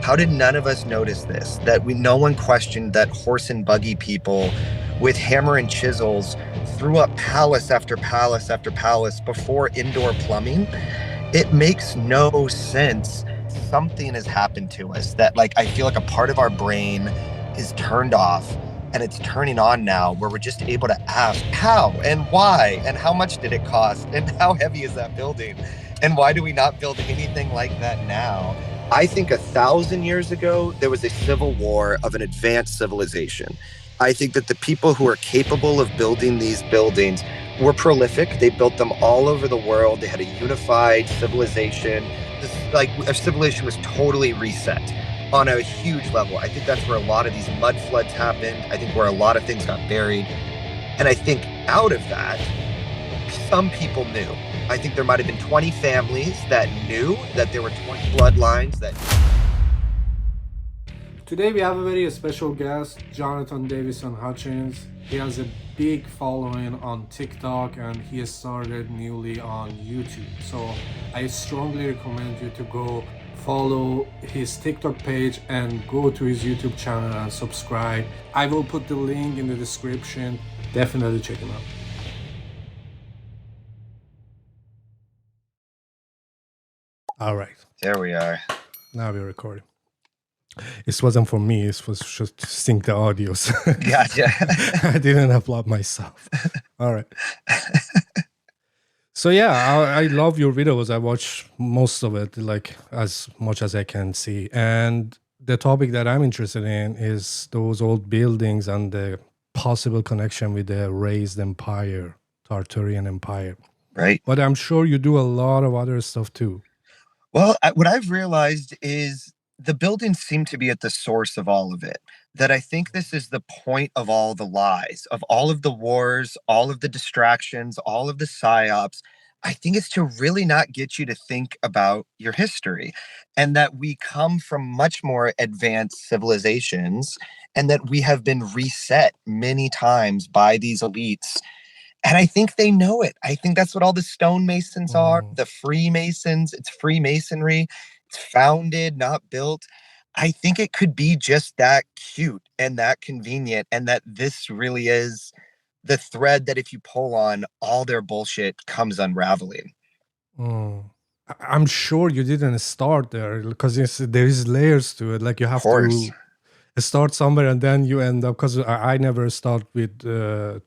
How did none of us notice this? That no one questioned that horse and buggy people with hammer and chisels threw up palace after palace after palace before indoor plumbing? It makes no sense. Something has happened to us that, like, I feel like a part of our brain is turned off and it's turning on now, where we're just able to ask how and why and how much did it cost and how heavy is that building and why do we not build anything like that now? I think 1,000 years ago, there was a civil war of an advanced civilization. I think that the people who are capable of building these buildings were prolific. They built them all over the world. They had a unified civilization. This, like, a civilization was totally reset on a huge level. I think that's where a lot of these mud floods happened. I think where a lot of things got buried. And I think out of that, some people knew. I think there might have been 20 families that knew that there were 20 bloodlines that. Today we have a very special guest, Jonathan Davisson Hutchins. He has a big following on TikTok and he has started newly on YouTube. So I strongly recommend you to go follow his TikTok page and go to his YouTube channel and subscribe. I will put the link in the description. Definitely check him out. All right. There we are. Now we're recording. It wasn't for me, it was just to sync the audios. Gotcha. I didn't upload myself. All right. So yeah, I love your videos. I watch most of it, like as much as I can see. And the topic that I'm interested in is those old buildings and the possible connection with the raised empire, Tartarian Empire. Right. But I'm sure you do a lot of other stuff too. Well, what I've realized is the buildings seem to be at the source of all of it. That I think this is the point of all the lies, of all of the wars, all of the distractions, all of the psyops. I think it's to really not get you to think about your history and that we come from much more advanced civilizations and that we have been reset many times by these elites. And I think they know it. I think that's what all the stonemasons are, the Freemasons. It's Freemasonry. It's founded, not built. I think it could be just that cute and that convenient, and that this really is the thread that if you pull on, all their bullshit comes unraveling. I'm sure you didn't start there because there is layers to it. Like you have to start somewhere and then you end up, because I never start with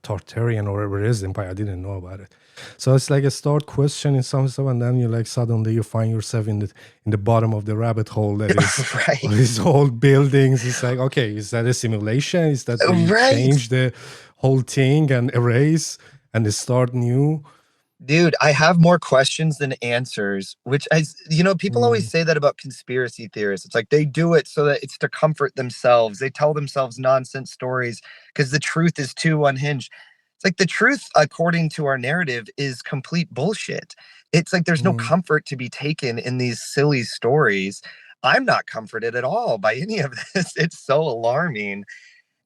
Tartarian or whatever it is empire. I didn't know about it. So it's like a start questioning some stuff and then you like suddenly you find yourself in the bottom of the rabbit hole that is Right. all these old buildings. It's like, okay, is that a simulation? Is that we change the whole thing and erase and start new? Dude, I have more questions than answers, which people always say that about conspiracy theorists. It's like they do it so that it's to comfort themselves. They tell themselves nonsense stories because the truth is too unhinged. It's like the truth, according to our narrative, is complete bullshit. It's like there's no comfort to be taken in these silly stories. I'm not comforted at all by any of this. It's so alarming.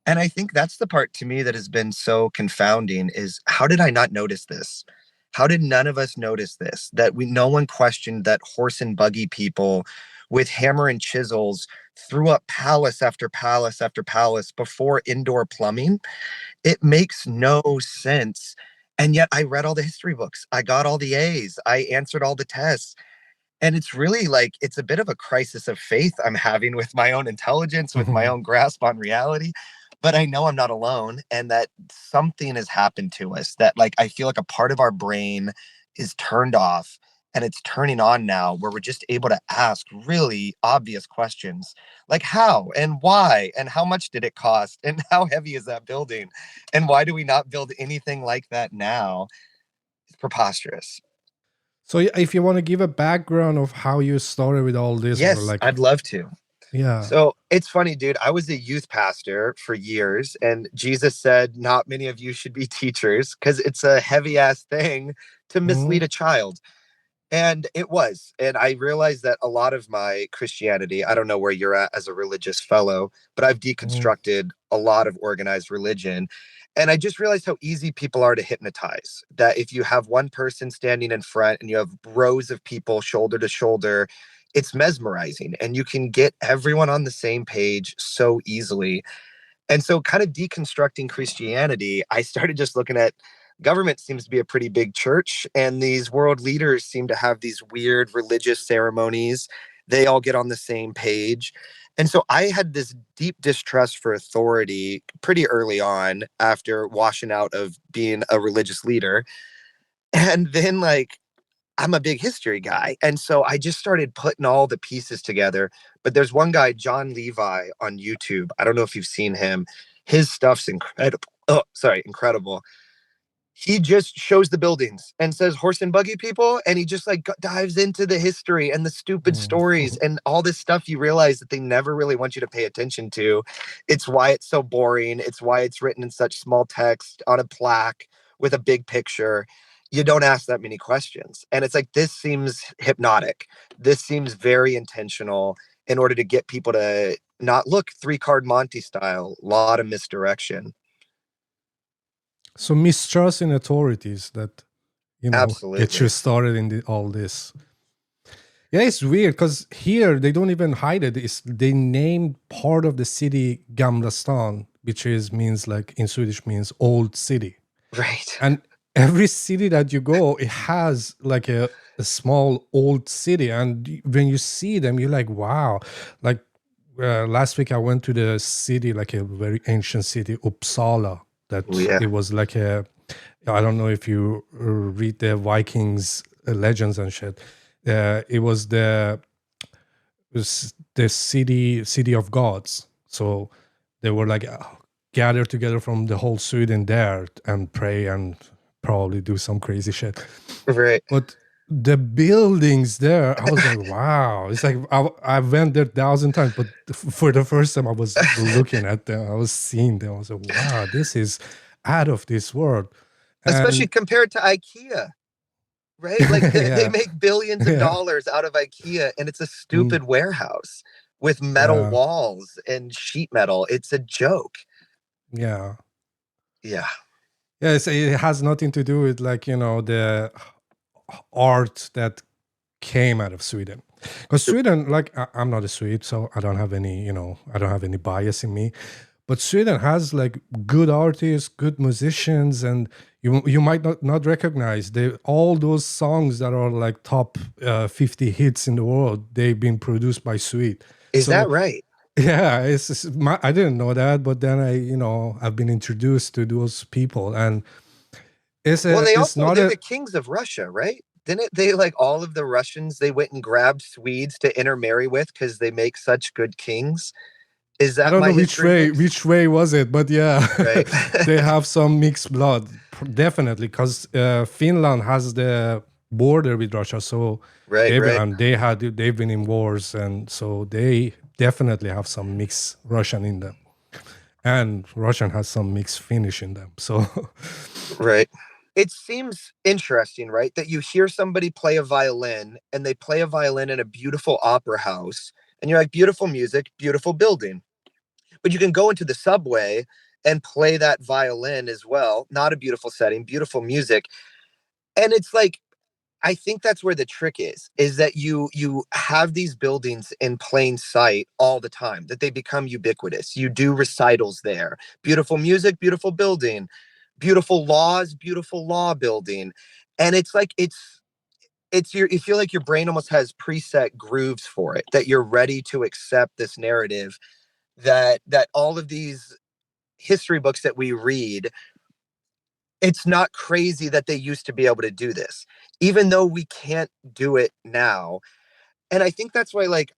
And I think that's the part to me that has been so confounding is how did I not notice this? How did none of us notice this? That no one questioned that horse and buggy people with hammer and chisels threw up palace after palace after palace before indoor plumbing. It makes no sense. And yet I read all the history books. I got all the A's. I answered all the tests. And it's really like, it's a bit of a crisis of faith I'm having with my own intelligence, with my own grasp on reality. But I know I'm not alone and that something has happened to us that, like, I feel like a part of our brain is turned off and it's turning on now, where we're just able to ask really obvious questions like how and why and how much did it cost and how heavy is that building and why do we not build anything like that now? It's preposterous. So if you want to give a background of how you started with all this, Yes, or like, I'd love to. yeah. So it's funny, dude. I was a youth pastor for years, and Jesus said, not many of you should be teachers because it's a heavy ass thing to mislead a child. And it was. And I realized that a lot of my Christianity, I don't know where you're at as a religious fellow, but I've deconstructed a lot of organized religion. And I just realized how easy people are to hypnotize. That if you have one person standing in front and you have rows of people shoulder to shoulder, it's mesmerizing, and you can get everyone on the same page so easily. And so, kind of deconstructing Christianity, I started just looking at government seems to be a pretty big church, and these world leaders seem to have these weird religious ceremonies. They all get on the same page. And so I had this deep distrust for authority pretty early on after washing out of being a religious leader. And then, like, I'm a big history guy. And so I just started putting all the pieces together. But there's one guy, John Levi, on YouTube. I don't know if you've seen him. His stuff's incredible. Oh, sorry, incredible. He just shows the buildings and says horse and buggy people, and he just like dives into the history and the stupid stories and all this stuff you realize that they never really want you to pay attention to. It's why it's so boring. It's why it's written in such small text on a plaque with a big picture. You don't ask that many questions, and it's like, this seems hypnotic. This seems very intentional in order to get people to not look three-card Monty style. A lot of misdirection. So mistrust in authorities that, get you Absolutely. started in all this. Yeah, it's weird because here they don't even hide it. They named part of the city Gamlestan, which means like in Swedish means old city. Right. And every city that you go, it has like a small old city. And when you see them, you're like, wow. Like last week I went to the city, like a very ancient city, Uppsala. That it was like I don't know if you read the Vikings legends and shit. It was the city of gods. So they were like gathered together from the whole Sweden there and pray and probably do some crazy shit. Right. But the buildings there, I was like, wow. It's like I went there 1,000 times, but for the first time I was looking at them, I was seeing them. I was like, wow, this is out of this world. Especially compared to IKEA, right? Like they make billions of dollars out of IKEA, and it's a stupid warehouse with metal walls and sheet metal. It's a joke. Yeah. Yeah. Yeah, it has nothing to do with like, the art that came out of Sweden. Because Sweden, like I'm not a Swede, so I don't have any, I don't have any bias in me. But Sweden has like good artists, good musicians, and you might not recognize all those songs that are like top 50 hits in the world. They've been produced by Swede. Is that right? Yeah, I didn't know that, but then I've been introduced to those people, and they're the kings of Russia, right? Didn't they, like, all of the Russians, they went and grabbed Swedes to intermarry with because they make such good kings? Is that I don't know which way was it, but yeah, right. They have some mixed blood, definitely, because Finland has the border with Russia, so and they've been in wars, and so they definitely have some mixed Russian in them, and Russian has some mixed Finnish in them. So, right. It seems interesting, right, that you hear somebody play a violin, and they play a violin in a beautiful opera house, and you're like, beautiful music, beautiful building. But you can go into the subway and play that violin as well. Not a beautiful setting, beautiful music. And it's like, I think that's where the trick is that you have these buildings in plain sight all the time, that they become ubiquitous. You do recitals there. Beautiful music, beautiful building, beautiful laws, beautiful law building. And it's like, you feel like your brain almost has preset grooves for it, that you're ready to accept this narrative, that all of these history books that we read, it's not crazy that they used to be able to do this, even though we can't do it now. And I think that's why, like,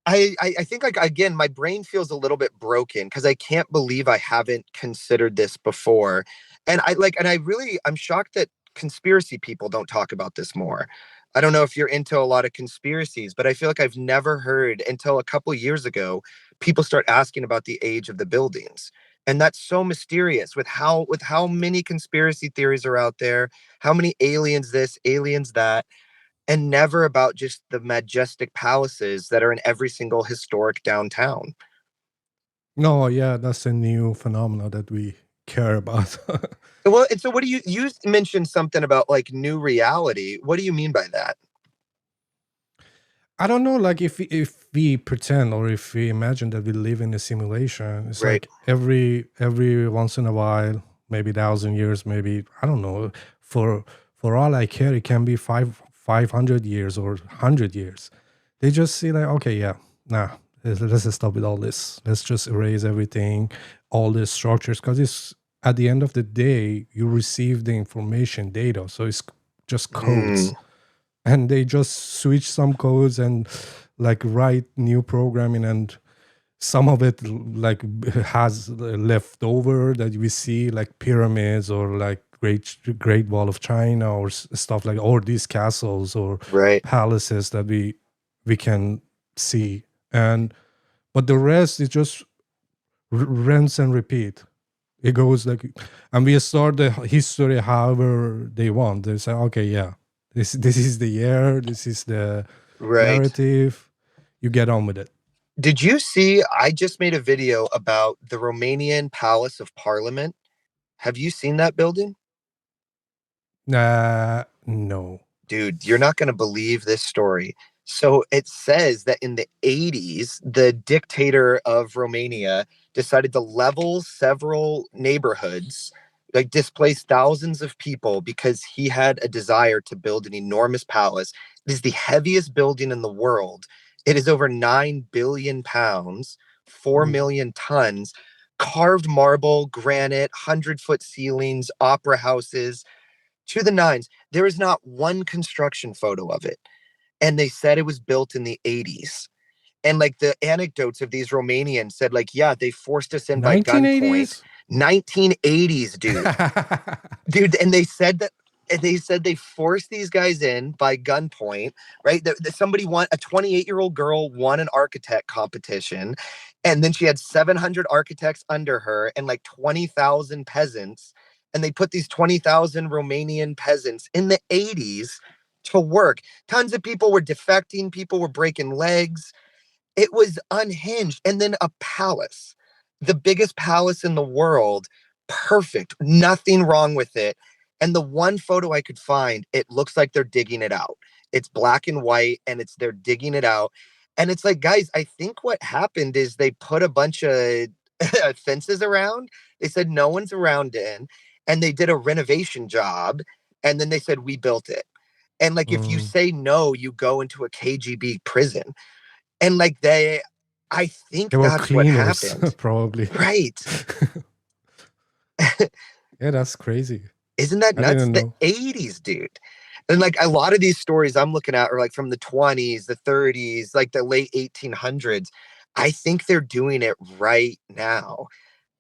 I think, like, again, my brain feels a little bit broken because I can't believe I haven't considered this before. And I'm shocked that conspiracy people don't talk about this more. I don't know if you're into a lot of conspiracies, but I feel like I've never heard until a couple years ago people start asking about the age of the buildings. And that's so mysterious with how many conspiracy theories are out there, how many aliens this, aliens that, and never about just the majestic palaces that are in every single historic downtown. No, yeah, that's a new phenomenon that we care about. Well, and so what do you mentioned something about like new reality. What do you mean by that? I don't know, like if we pretend or if we imagine that we live in a simulation, it's Right. like every once in a while, maybe 1,000 years, maybe I don't know. For all I care, it can be 500 years or 100 years. They just see like, okay, yeah, nah, let's just stop with all this. Let's just erase everything, all the structures, because it's at the end of the day, you receive the information data, so it's just codes, Mm, and they just switch some codes and like write new programming, and some of it like has left over that we see, like pyramids or like great wall of China or stuff like, or these castles or right. palaces that we can see. And but the rest is just rinse and repeat. It goes like, and we start the history however they want. They say, okay, yeah, this is the year, this is the Right. narrative. You get on with it. Did you see? I just made a video about the Romanian Palace of Parliament. Have you seen that building? No. Dude, you're not going to believe this story. So it says that in the 80s, the dictator of Romania decided to level several neighborhoods, like displace thousands of people because he had a desire to build an enormous palace. It is the heaviest building in the world. It is over 9 billion pounds, 4 Ooh. million tons, carved marble, granite, 100-foot ceilings, opera houses, to the nines. There is not one construction photo of it. And they said it was built in the 80s. And like the anecdotes of these Romanians said, like, yeah, they forced us in by gunpoint. 1980s. 1980s, dude. Dude, and they said they forced these guys in by gunpoint, right? Somebody won, a 28-year-old girl won an architect competition, and then she had 700 architects under her and like 20,000 peasants, and they put these 20,000 Romanian peasants in the 80s to work. Tons of people were defecting, people were breaking legs. It was unhinged. And then a palace, the biggest palace in the world, perfect, nothing wrong with it. And the one photo I could find, it looks like they're digging it out. It's black and white, and they're digging it out. And it's like, guys, I think what happened is they put a bunch of fences around. They said no one's around in, and they did a renovation job. And then they said, we built it. And like, if you Mm, say no, you go into a KGB prison. And like I they think were that's what cleaners, happened. probably. Right. Yeah, that's crazy. Isn't that I nuts? didn't The know. 80s, dude. And like a lot of these stories I'm looking at are like from the 20s, the 30s, like the late 1800s. I think they're doing it right now,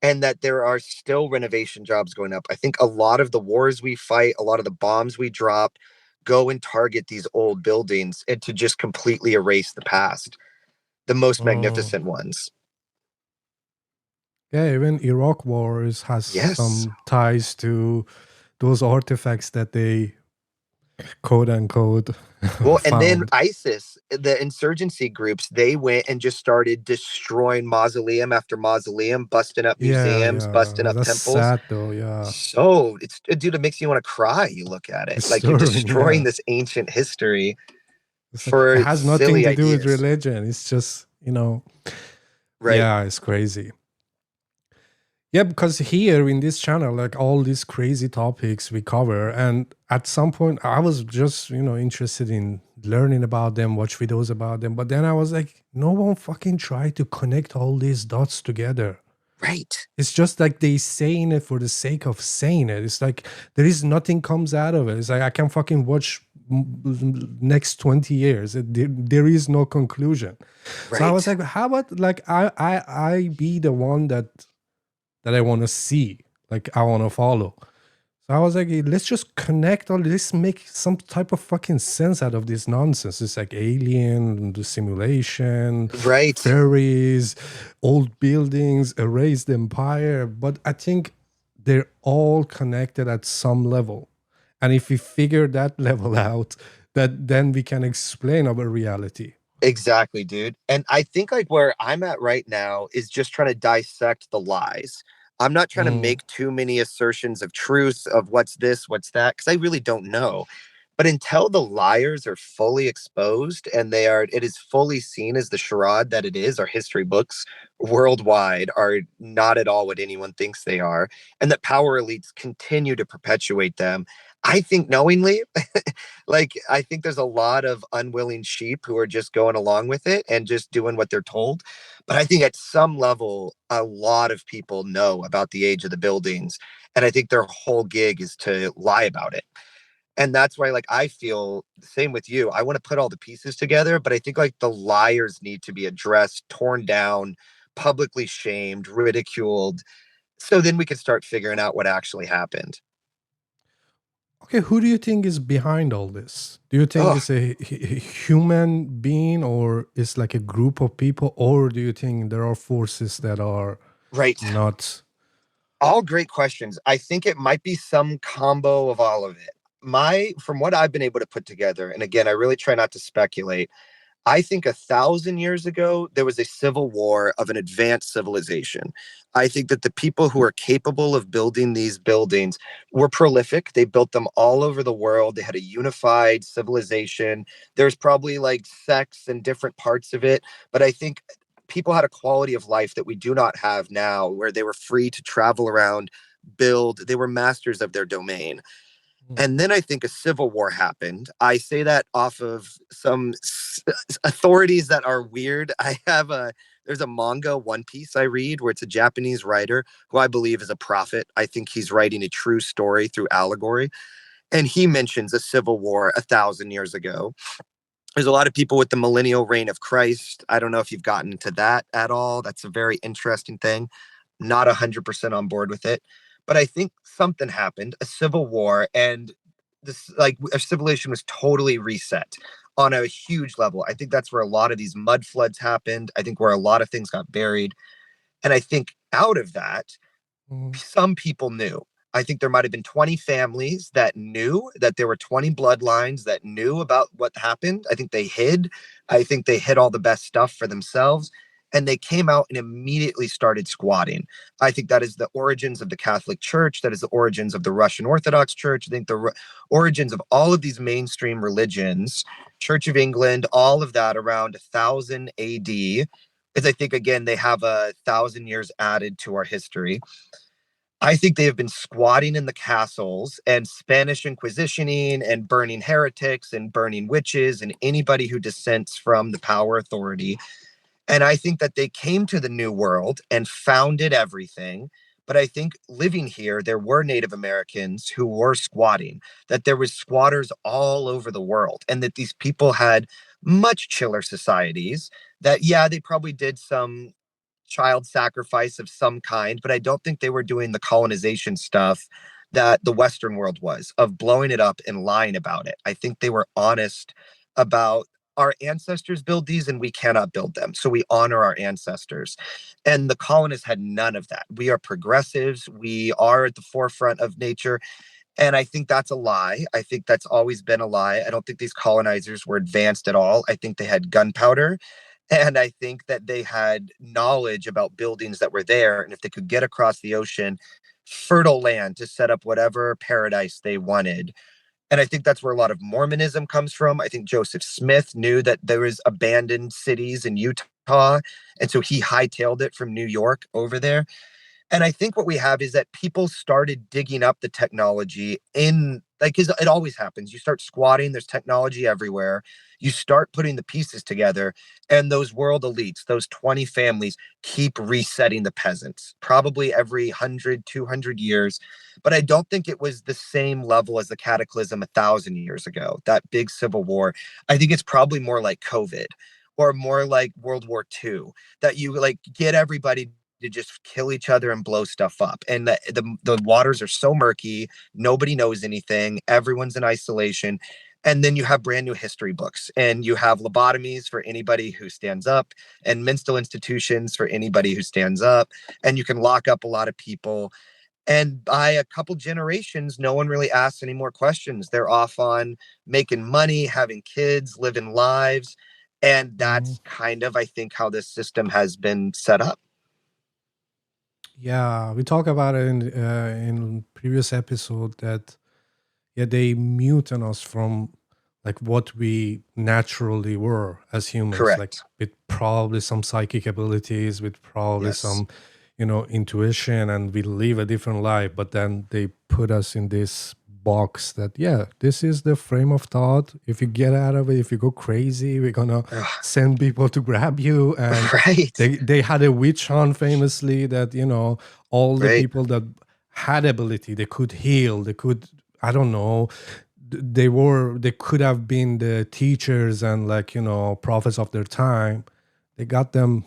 and that there are still renovation jobs going up. I think a lot of the wars we fight, a lot of the bombs we drop, go and target these old buildings and to just completely erase the past, the most Mm. magnificent ones. Yeah, even Iraq wars has Yes. some ties to those artifacts that they quote unquote Well, and then found. ISIS, the insurgency groups, they went and just started destroying mausoleum after mausoleum, busting up Yeah, museums, busting yeah. up That's temples. sad though. Yeah, So it's, dude, it makes you want to cry. You look at it like you're disturbing. destroying Yeah, this ancient history it's like it for has nothing silly to do with ideas, religion. It's just right? yeah, it's crazy. Yeah, because here in this channel, like all these crazy topics we cover, and at some point I was just, interested in learning about them, watch videos about them. But then I was like, no one fucking tried to connect all these dots together. Right. It's just like they saying it for the sake of saying it. It's like there is nothing comes out of it. It's like I can fucking watch next 20 years. There is no conclusion. So I was Right. like, how about like I be the one that I want to see, like I want to follow. So I was like, let's just connect all this, make some type of fucking sense out of this nonsense. It's like alien, the simulation, Right. fairies, old buildings, erased empire. But I think they're all connected at some level. And if we figure that level out, that then we can explain our reality. Exactly, dude. And I think like where I'm at right now is just trying to dissect the lies. I'm not trying to Mm, make too many assertions of truth of what's this, what's that, because I really don't know. But until the liars are fully exposed and it is fully seen as the charade that it is, our history books worldwide are not at all what anyone thinks they are, and that power elites continue to perpetuate them. I think knowingly, like, I think there's a lot of unwilling sheep who are just going along with it and just doing what they're told. But I think at some level, a lot of people know about the age of the buildings. And I think their whole gig is to lie about it. And that's why, like, I feel the same with you. I want to put all the pieces together, but I think like the liars need to be addressed, torn down, publicly shamed, ridiculed, so then we can start figuring out what actually happened. Okay, who do you think is behind all this? Do you think Oh, it's a human being, or it's like a group of people, or do you think there are forces that are right. not? All great questions. I think it might be some combo of all of it. From what I've been able to put together, and again, I really try not to speculate, I think 1,000 years ago, there was a civil war of an advanced civilization. I think that the people who are capable of building these buildings were prolific. They built them all over the world. They had a unified civilization. There's probably like sects and different parts of it. But I think people had a quality of life that we do not have now, where they were free to travel around, build. They were masters of their domain. Mm, And then I think a civil war happened. I say that off of some authorities that are weird. There's a manga One Piece I read where it's a Japanese writer who I believe is a prophet. I think he's writing a true story through allegory. And he mentions a civil war 1,000 years ago. There's a lot of people with the millennial reign of Christ. I don't know if you've gotten into that at all. That's a very interesting thing. Not 100% on board with it. But I think something happened, a civil war, and this, like, our civilization was totally reset on a huge level. I think that's where a lot of these mud floods happened. I think where a lot of things got buried. And I think out of that, mm, some people knew. I think there might have been 20 families that knew, that there were 20 bloodlines that knew about what happened. I think they hid. I think they hid all the best stuff for themselves. And they came out and immediately started squatting. I think that is the origins of the Catholic Church. That is the origins of the Russian Orthodox Church. I think the origins of all of these mainstream religions, Church of England, all of that around 1000 AD, is, I think, again, they have 1,000 years added to our history. I think they have been squatting in the castles and Spanish Inquisitioning and burning heretics and burning witches and anybody who dissents from the power authority. And I think that they came to the New World and founded everything. But I think living here, there were Native Americans who were squatting, that there was squatters all over the world, and that these people had much chiller societies, that, yeah, they probably did some child sacrifice of some kind, but I don't think they were doing the colonization stuff that the Western world was, of blowing it up and lying about it. I think they were honest about, our ancestors build these and we cannot build them. So we honor our ancestors. And the colonists had none of that. We are progressives. We are at the forefront of nature. And I think that's a lie. I think that's always been a lie. I don't think these colonizers were advanced at all. I think they had gunpowder. And I think that they had knowledge about buildings that were there. And if they could get across the ocean, fertile land to set up whatever paradise they wanted. And I think that's where a lot of Mormonism comes from. I think Joseph Smith knew that there was abandoned cities in Utah. And so he hightailed it from New York over there. And I think what we have is that people started digging up the technology in, like, 'cause it always happens. You start squatting, there's technology everywhere. You start putting the pieces together, and those world elites, those 20 families, keep resetting the peasants, probably every 100, 200 years. But I don't think it was the same level as the cataclysm 1,000 years ago, that big civil war. I think it's probably more like COVID or more like World War II, that you like get everybody to just kill each other and blow stuff up. And the waters are so murky, nobody knows anything, everyone's in isolation. And then you have brand new history books, and you have lobotomies for anybody who stands up, and mental institutions for anybody who stands up, and you can lock up a lot of people. And by a couple generations, no one really asks any more questions. They're off on making money, having kids, living lives. And mm. that's kind of, I think, how this system has been set up. Yeah, we talked about it in previous episode that yeah, they mutant us from like what we naturally were as humans, like Correct. with probably some psychic abilities, with probably Yes. some, intuition, and we live a different life. But then they put us in this box that, yeah, this is the frame of thought. If you get out of it, if you go crazy, we're gonna Ugh, send people to grab you. And right. they had a witch hunt famously that, all the Right. people that had ability, they could heal, they could, I don't know, they could have been the teachers and, like, prophets of their time. They got them.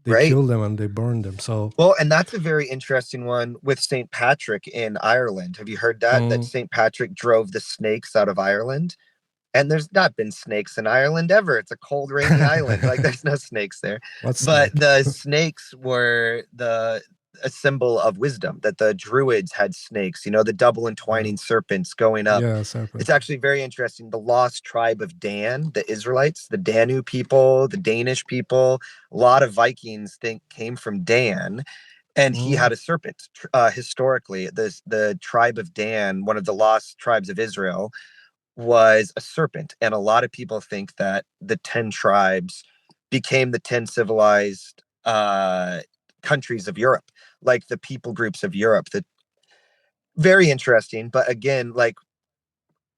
They Right. killed them and they burned them. So Well, and that's a very interesting one with St. Patrick in Ireland. Have you heard that? That mm, St. Patrick drove the snakes out of Ireland? And there's not been snakes in Ireland ever. It's a cold, rainy island. Like there's no snakes there. what But snake? the snakes were the a symbol of wisdom, that the druids had snakes, the double Yeah, entwining serpents going up. yeah, It's serpent. actually very interesting. The lost tribe of Dan, the Israelites, the Danu people, the Danish people, a lot of Vikings think came from Dan, and he Mm, had a serpent. Historically, the tribe of Dan, one of the lost tribes of Israel, was a serpent. And a lot of people think that the 10 tribes became the 10 civilized countries of Europe, like the people groups of Europe. That very interesting. But again, like,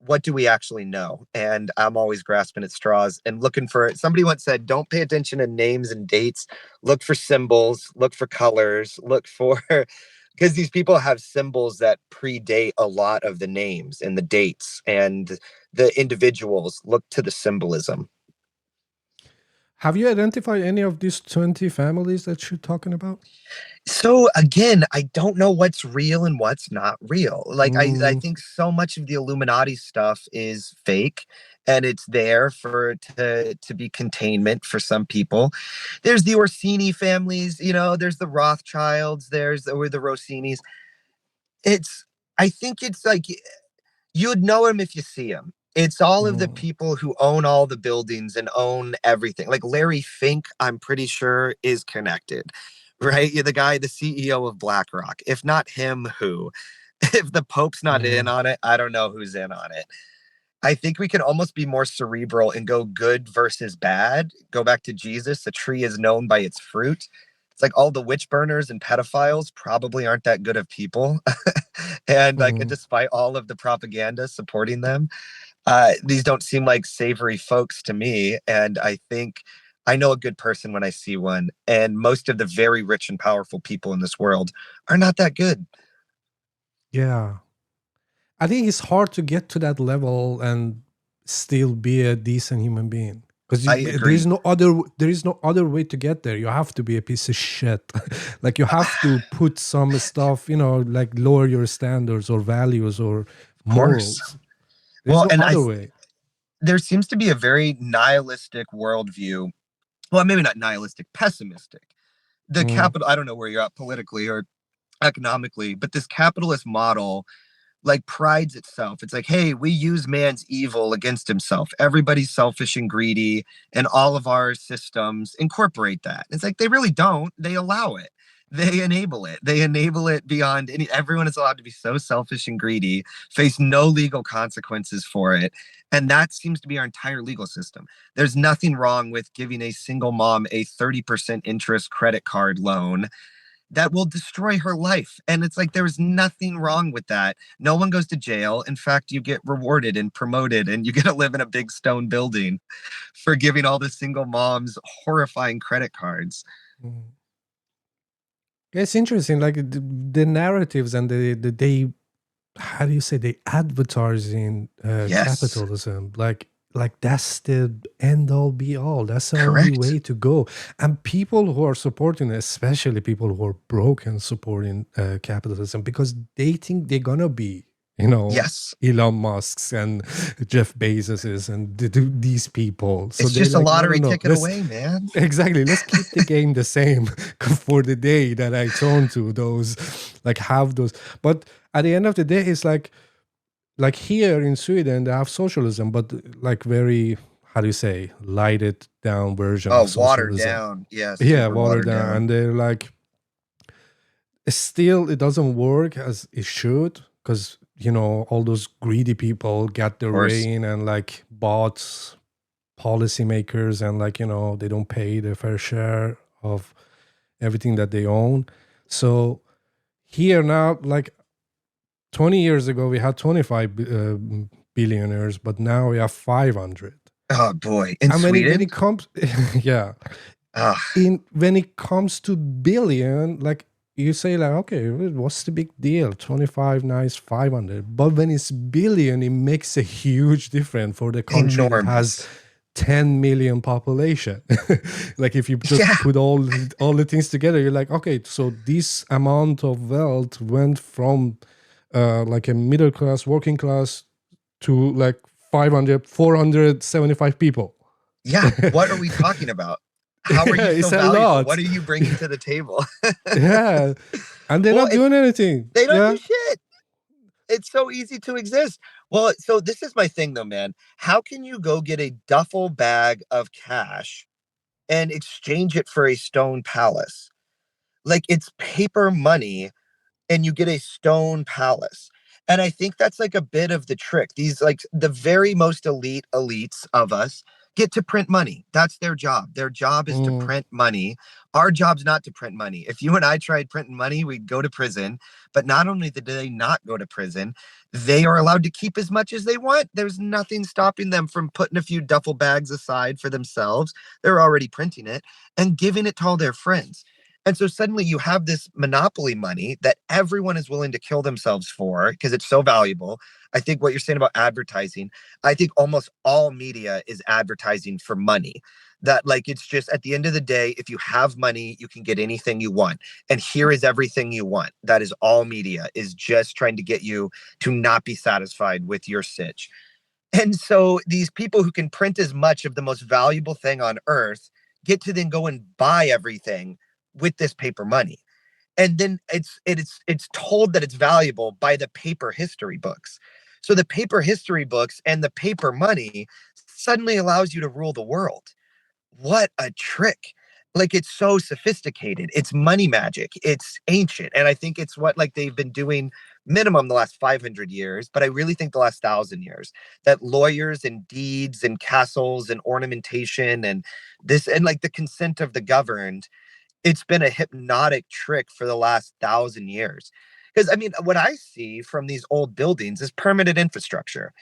what do we actually know? And I'm always grasping at straws and looking for it. Somebody once said, don't pay attention to names and dates. Look for symbols, look for colors, look for, because these people have symbols that predate a lot of the names and the dates and the individuals. Look to the symbolism. have you identified any of these 20 families that you're talking about? So again, I don't know what's real and what's not real. Like I Mm, think so much of the Illuminati stuff is fake, and it's there for to be containment for some people. There's the Orsini families, there's the Rothschilds, or the Rossinis. It's I think it's like you'd know him if you see him. It's all of the mm, people who own all the buildings and own everything. Like Larry Fink, I'm pretty sure is connected, right? You're the guy, the CEO of BlackRock. If not him, who? If the Pope's not in mm. on it, I don't know who's in on it. I think we can almost be more cerebral and go good versus bad. Go back to Jesus. A tree is known by its fruit. It's like all the witch burners and pedophiles probably aren't that good of people. And like, Mm. despite all of the propaganda supporting them, these don't seem like savory folks to me. And I think I know a good person when I see one. And most of the very rich and powerful people in this world are not that good. Yeah. I think it's hard to get to that level and still be a decent human being, because I there is agree. no other way to get there. You have to be a piece of shit. Like you have to put some stuff, like lower your standards or values or Of course. morals. There's Well, no and other way. there seems to be a very nihilistic worldview. Well, maybe not nihilistic, pessimistic. The Mm, capital, I don't know where you're at politically or economically, but this capitalist model like prides itself. It's like, hey, we use man's evil against himself. Everybody's selfish and greedy, and all of our systems incorporate that. It's like they really don't. They allow it. They enable it. They enable it beyond any. Everyone is allowed to be so selfish and greedy, face no legal consequences for it. And that seems to be our entire legal system. There's nothing wrong with giving a single mom a 30% interest credit card loan that will destroy her life. And it's like there's nothing wrong with that. No one goes to jail. In fact, you get rewarded and promoted, and you get to live in a big stone building for giving all the single moms horrifying credit cards. mm. Yeah, it's interesting. Like the narratives and they, how do you say, they advertising Yes, capitalism, like that's the end all be all, that's the only correct. way to go. And people who are supporting it, especially people who are broken supporting capitalism, because they think they're gonna be, Yes. Elon Musk's and Jeff Bezos's and these people, so It's they're just a like, no, no, lottery no, ticket let's away, man. exactly, let's keep the game the same for the day that I turn to those, like have those. But at the end of the day, it's like here in Sweden, they have socialism, but like very, how do you say, lighted down version Oh, of watered socialism. down. Yeah, Yeah, super watered watered down. down. And they're like, still, it doesn't work as it should, because all those greedy people got their course. way in and like bought policymakers, and like they don't pay their fair share of everything that they own. So here now, like 20 years ago, we had 25 billionaires, but now we have 500. Oh boy, in And Sweden. when it comes, yeah, when it comes to billion, like you say, like, okay, what's the big deal? 25, nice, 500. But when it's billion, it makes a huge difference for the country that has 10 million population. Like if you just put all the things together, you're like, okay, so this amount of wealth went from like a middle class, working class to like 475 people. Yeah, what are we talking about? How are you so valuable? What are you bringing to the table? Yeah, and they're not doing anything. They don't do shit. It's so easy to exist. Well, so this is my thing though, man. How can you go get a duffel bag of cash and exchange it for a stone palace? Like it's paper money and you get a stone palace. And I think that's like a bit of the trick. These like the very most elites of us get to print money. That's their job. Their job is to print money. Our job's not to print money. If you and I tried printing money, we'd go to prison. But not only do they not go to prison, they are allowed to keep as much as they want. There's nothing stopping them from putting a few duffel bags aside for themselves. They're already printing it and giving it to all their friends. And so suddenly you have this monopoly money that everyone is willing to kill themselves for because it's so valuable. I think what you're saying about advertising, I think almost all media is advertising for money. That like, it's just at the end of the day, if you have money, you can get anything you want. And here is everything you want. That is all media, is just trying to get you to not be satisfied with your sitch. And so these people who can print as much of the most valuable thing on earth get to then go and buy everything with this paper money. And then it's told that it's valuable by the paper history books. So the paper history books and the paper money suddenly allows you to rule the world. What a trick. Like it's so sophisticated. It's money magic. It's ancient. And I think it's what like they've been doing minimum the last 500 years, but I really think the last 1,000 years, that lawyers and deeds and castles and ornamentation and this and like the consent of the governed, it's been a hypnotic trick for the last 1,000 years. Because I mean, what I see from these old buildings is permanent infrastructure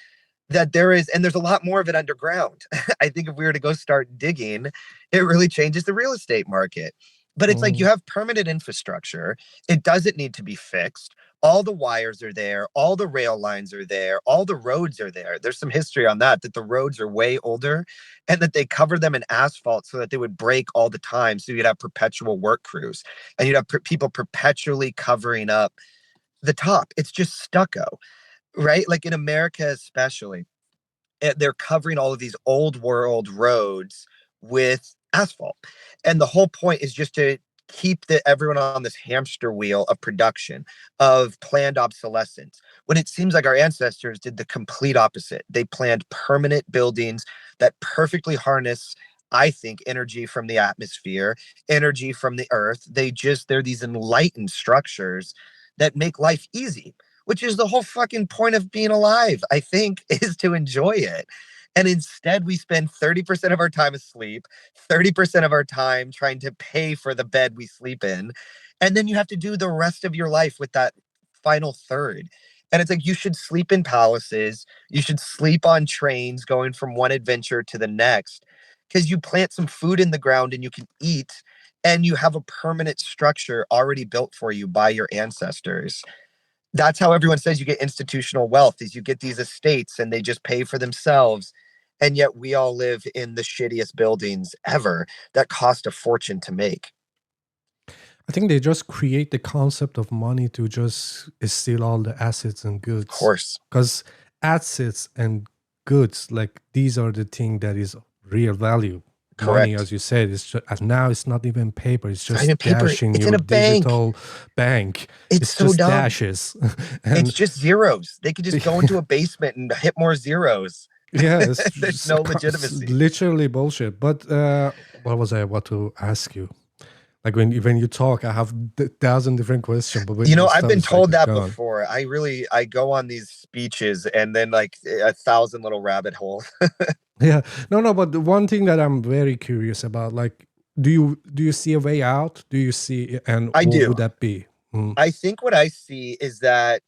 that there is, and there's a lot more of it underground. I think if we were to go start digging, it really changes the real estate market. But it's like you have permanent infrastructure. It doesn't need to be fixed. All the wires are there. All the rail lines are there. All the roads are there. There's some history on that the roads are way older and that they cover them in asphalt so that they would break all the time. So you'd have perpetual work crews and you'd have people perpetually covering up the top. It's just stucco, right? Like in America, especially, they're covering all of these old world roads with asphalt. And the whole point is just to keep everyone on this hamster wheel of production, of planned obsolescence, when it seems like our ancestors did the complete opposite. They planned permanent buildings that perfectly harness, I think, energy from the atmosphere, energy from the earth. They're these enlightened structures that make life easy, which is the whole fucking point of being alive, I think, is to enjoy it. And instead, we spend 30% of our time asleep, 30% of our time trying to pay for the bed we sleep in. And then you have to do the rest of your life with that final third. And it's like, you should sleep in palaces. You should sleep on trains going from one adventure to the next, because you plant some food in the ground and you can eat, and you have a permanent structure already built for you by your ancestors. That's how everyone says you get institutional wealth, is you get these estates and they just pay for themselves. And yet we all live in the shittiest buildings ever that cost a fortune to make. I think they just create the concept of money to just steal all the assets and goods. Of course. Because assets and goods, like these are the thing that is real value. Correct. Money, as you said, is just, now it's not even paper. It's just paper. dashing It's your in a digital bank. It's so just dumb. Dashes. It's just zeros. They could just go into a basement and hit more zeros. Yeah, there's no legitimacy. Literally bullshit. But what was I about to ask you? Like when you talk, I have thousand different questions, but when You you know, I've stop, been it's like told that gone. before. I go on these speeches and then like 1,000 little rabbit holes. Yeah, no, but the one thing that I'm very curious about, like, do you see a way out? Do you see, and I what do. would that be? Mm. I think what I see is that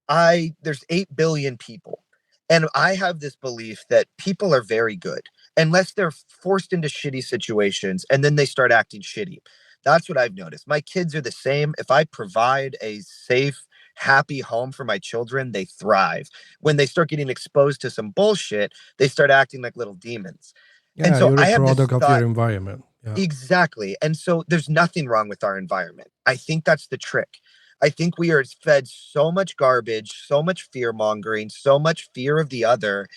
I there's 8 billion people. And I have this belief that people are very good unless they're forced into shitty situations and then they start acting shitty. That's what I've noticed. My kids are the same. If I provide a safe, happy home for my children, they thrive. When they start getting exposed to some bullshit, they start acting like little demons. And Yeah, so you're a I have this product of your thought. environment. Yeah, Exactly. And so there's nothing wrong with our environment. I think that's the trick. I think we are fed so much garbage, so much fear mongering, so much fear of the other.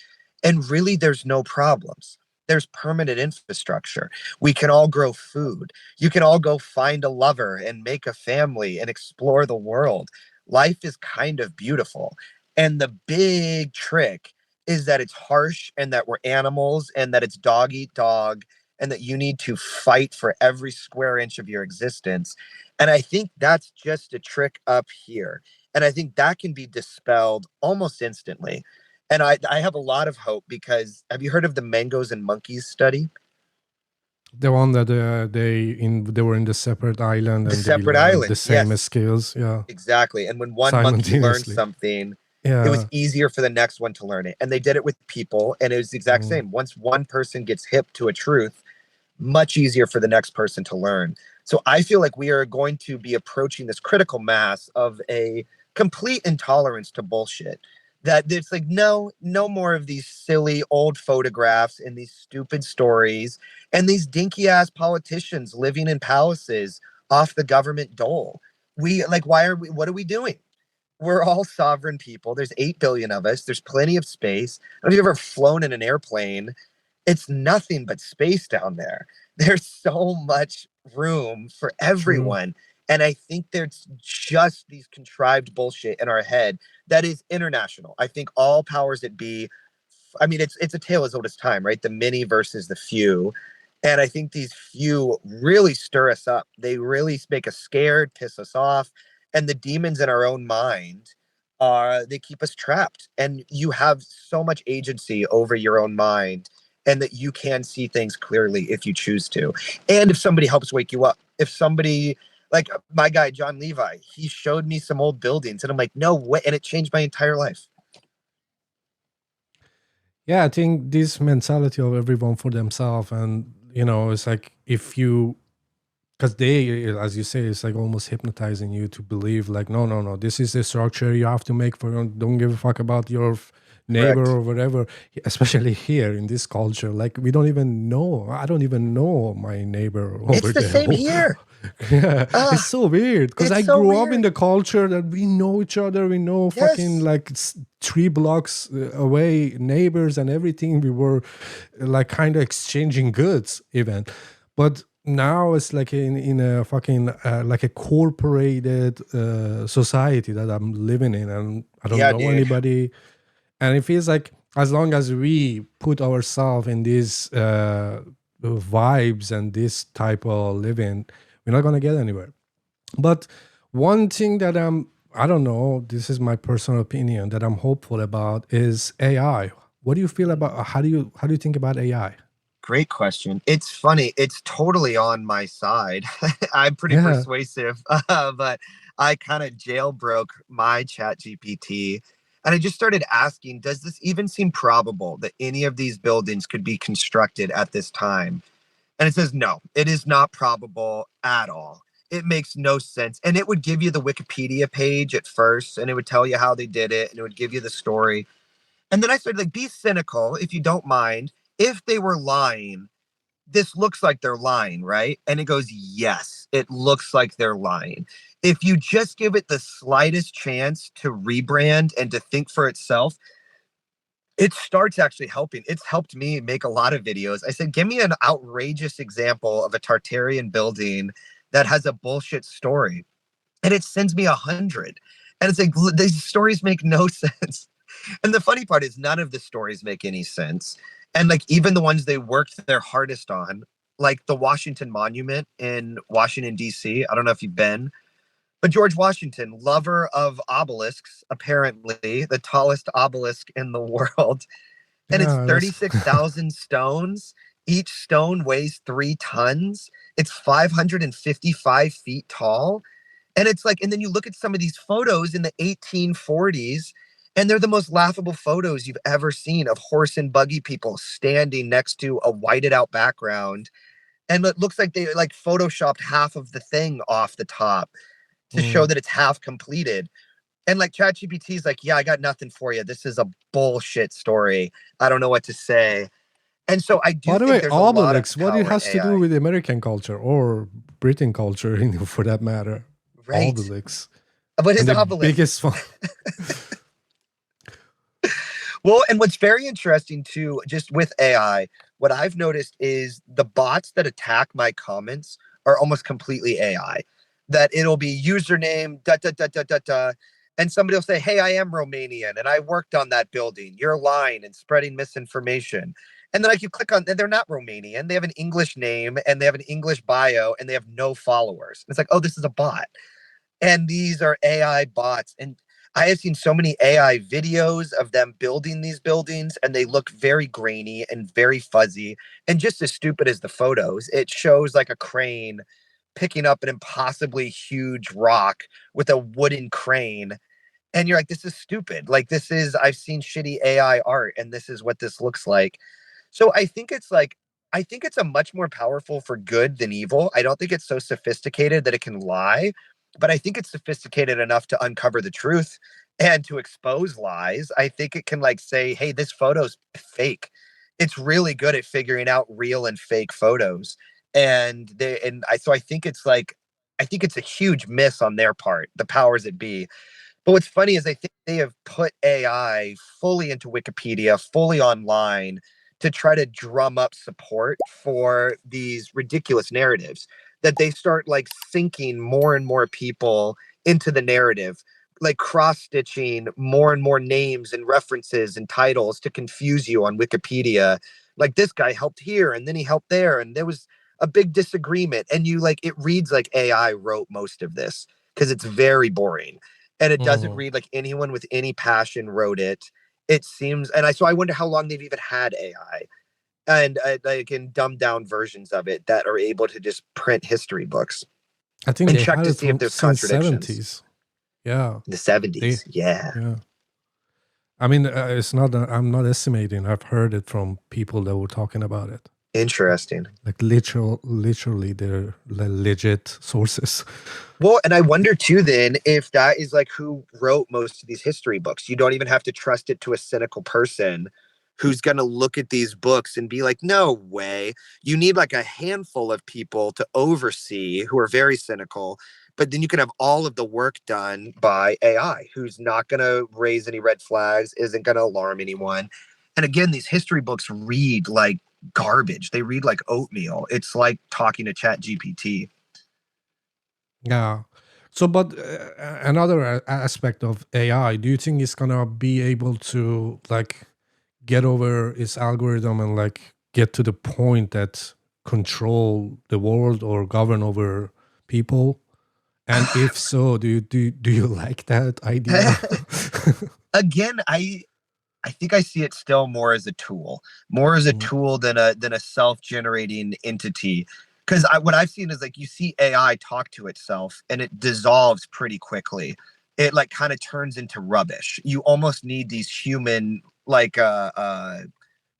And really, there's no problems. There's permanent infrastructure. We can all grow food. You can all go find a lover and make a family and explore the world. Life is kind of beautiful. And the big trick is that it's harsh and that we're animals and that it's dog eat dog and that you need to fight for every square inch of your existence. And I think that's just a trick up here. And I think that can be dispelled almost instantly. And I have a lot of hope because have you heard of the mangoes and monkeys study? the one that they were in the separate island The and they separate learned the island. same Yes, skills. Yeah, exactly. And when one monkey learned simultaneously. something, it was Yeah. easier for the next one to learn it. And they did it with people, and it was the exact Mm. same. Once one person gets hip to a truth, much easier for the next person to learn. So I feel like we are going to be approaching this critical mass of a complete intolerance to bullshit. That it's like, no more of these silly old photographs and these stupid stories and these dinky ass politicians living in palaces off the government dole. We like, what are we doing? We're all sovereign people. There's 8 billion of us. There's plenty of space. I don't know if you've ever flown in an airplane. It's nothing but space down there. There's so much room for True. everyone. And I think there's just these contrived bullshit in our head that is international. I think all powers that be, I mean, it's a tale as old as time, right? The many versus the few. And I think these few really stir us up. They really make us scared, piss us off. And the demons in our own mind are, they keep us trapped. And you have so much agency over your own mind and that you can see things clearly if you choose to. And if somebody helps wake you up, if somebody, like my guy, John Levi, he showed me some old buildings and I'm like, no way. And it changed my entire life. Yeah, I think this mentality of everyone for themselves, and it's like if you, because they, as you say, it's like almost hypnotizing you to believe like, no, no, no, this is the structure you have to make for your, don't give a fuck about your neighbor Correct. or whatever. Especially here in this culture, like we don't even know. I don't even know my neighbor over It's the there. same here. Yeah, it's Ah, so weird because it's I so grew up in weird. the culture that we know each other. We know fucking Yes. like 3 blocks away neighbors and everything. We were like kind of exchanging goods even, but now it's like in a fucking like a corporated society that I'm living in, and I don't Yeah, know dude. anybody, and it feels like as long as we put ourselves in these vibes and this type of living, we're not gonna get anywhere. But one thing that I don't know, this is my personal opinion that I'm hopeful about is AI. What do you feel about how do you think about AI? Great question. It's funny. It's totally on my side. I'm pretty Yeah. persuasive, but I kind of jailbroke my chat GPT and I just started asking, does this even seem probable that any of these buildings could be constructed at this time? And it says, no, it is not probable at all. It makes no sense. And it would give you the Wikipedia page at first and it would tell you how they did it and it would give you the story. And then I started like, be cynical if you don't mind. If they were lying, this looks like they're lying, right? And it goes, yes, it looks like they're lying. If you just give it the slightest chance to rebrand and to think for itself, it starts actually helping. It's helped me make a lot of videos. I said, give me an outrageous example of a Tartarian building that has a bullshit story. And it sends me 100. And it's like, these stories make no sense. And the funny part is none of the stories make any sense. And like even the ones they worked their hardest on like the Washington Monument in Washington, D.C. I don't know if you've been, but George Washington, lover of obelisks, apparently the tallest obelisk in the world. And it's Yeah, that's 36,000 stones. Each stone weighs 3 tons. It's 555 feet tall. And it's like, and then you look at some of these photos in the 1840s, and they're the most laughable photos you've ever seen of horse and buggy people standing next to a whited out background. And it looks like they like photoshopped half of the thing off the top to show mm. that it's half completed. And like ChatGPT is like, yeah, I got nothing for you. This is a bullshit story. I don't know what to say. And so I do By the think way, there's a lot of obelix, what it power in has to do AI. with American culture or Britain culture, for that matter? Right. Obelix. What is And the obelisk? biggest one. Well, and what's very interesting too, just with AI, what I've noticed is the bots that attack my comments are almost completely AI. That it'll be username, da da da da da da. And somebody will say, hey, I am Romanian and I worked on that building. You're lying and spreading misinformation. And then like you click on, and they're not Romanian. They have an English name and they have an English bio and they have no followers. It's like, oh, this is a bot. And these are AI bots. And I have seen so many AI videos of them building these buildings, and they look very grainy and very fuzzy and just as stupid as the photos. It shows like a crane picking up an impossibly huge rock with a wooden crane. And you're like, this is stupid. Like, this is, I've seen shitty AI art, and this is what this looks like. So I think it's like, I think it's a much more powerful for good than evil. I don't think it's so sophisticated that it can lie, but I think it's sophisticated enough to uncover the truth and to expose lies. I think it can like say, hey, this photo's fake. It's really good at figuring out real and fake photos. So I think it's like, I think it's a huge miss on their part, the powers that be. But what's funny is I think they have put AI fully into Wikipedia, fully online to try to drum up support for these ridiculous narratives that they start like sinking more and more people into the narrative, like cross stitching more and more names and references and titles to confuse you on Wikipedia. Like this guy helped here and then he helped there. And there was a big disagreement. And you like, it reads like AI wrote most of this because it's very boring and it doesn't Mhm. read like anyone with any passion wrote it. It seems, and so I wonder how long they've even had AI and like in dumbed down versions of it that are able to just print history books I think and they check had to it see if from there's since contradictions. 70s. Yeah. The They 70s, yeah, yeah. I mean, it's not. I'm not estimating. I've heard it from people that were talking about it. interesting. Like literally, they're legit sources. Well, and I wonder too then if that is like who wrote most of these history books. You don't even have to trust it to a cynical person who's going to look at these books and be like, no way. You need like a handful of people to oversee who are very cynical, but then you can have all of the work done by AI who's not going to raise any red flags, isn't going to alarm anyone. And again, these history books read like garbage. They read like oatmeal. It's like talking to Chat GPT. Yeah. So, but another aspect of AI, do you think it's gonna be able to like get over its algorithm and like get to the point that control the world or govern over people? And if so, do you like that idea? Again, I think I see it still more as a Mm, tool than a self-generating entity. Because what I've seen is like you see AI talk to itself and it dissolves pretty quickly. It like kind of turns into rubbish. You almost need these human like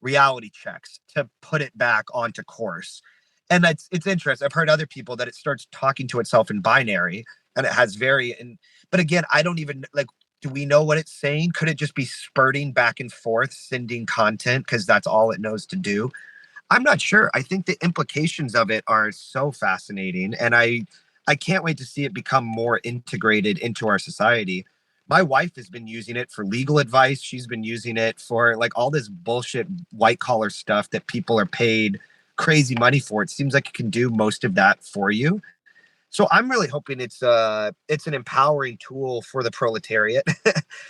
reality checks to put it back onto course. And it's interesting. I've heard other people that it starts talking to itself in binary and it has but again, I don't even like, do we know what it's saying? Could it just be spurting back and forth, sending content because that's all it knows to do? I'm not sure. I think the implications of it are so fascinating, and I can't wait to see it become more integrated into our society. My wife has been using it for legal advice. She's been using it for like all this bullshit white collar stuff that people are paid crazy money for. It seems like it can do most of that for you. So I'm really hoping it's an empowering tool for the proletariat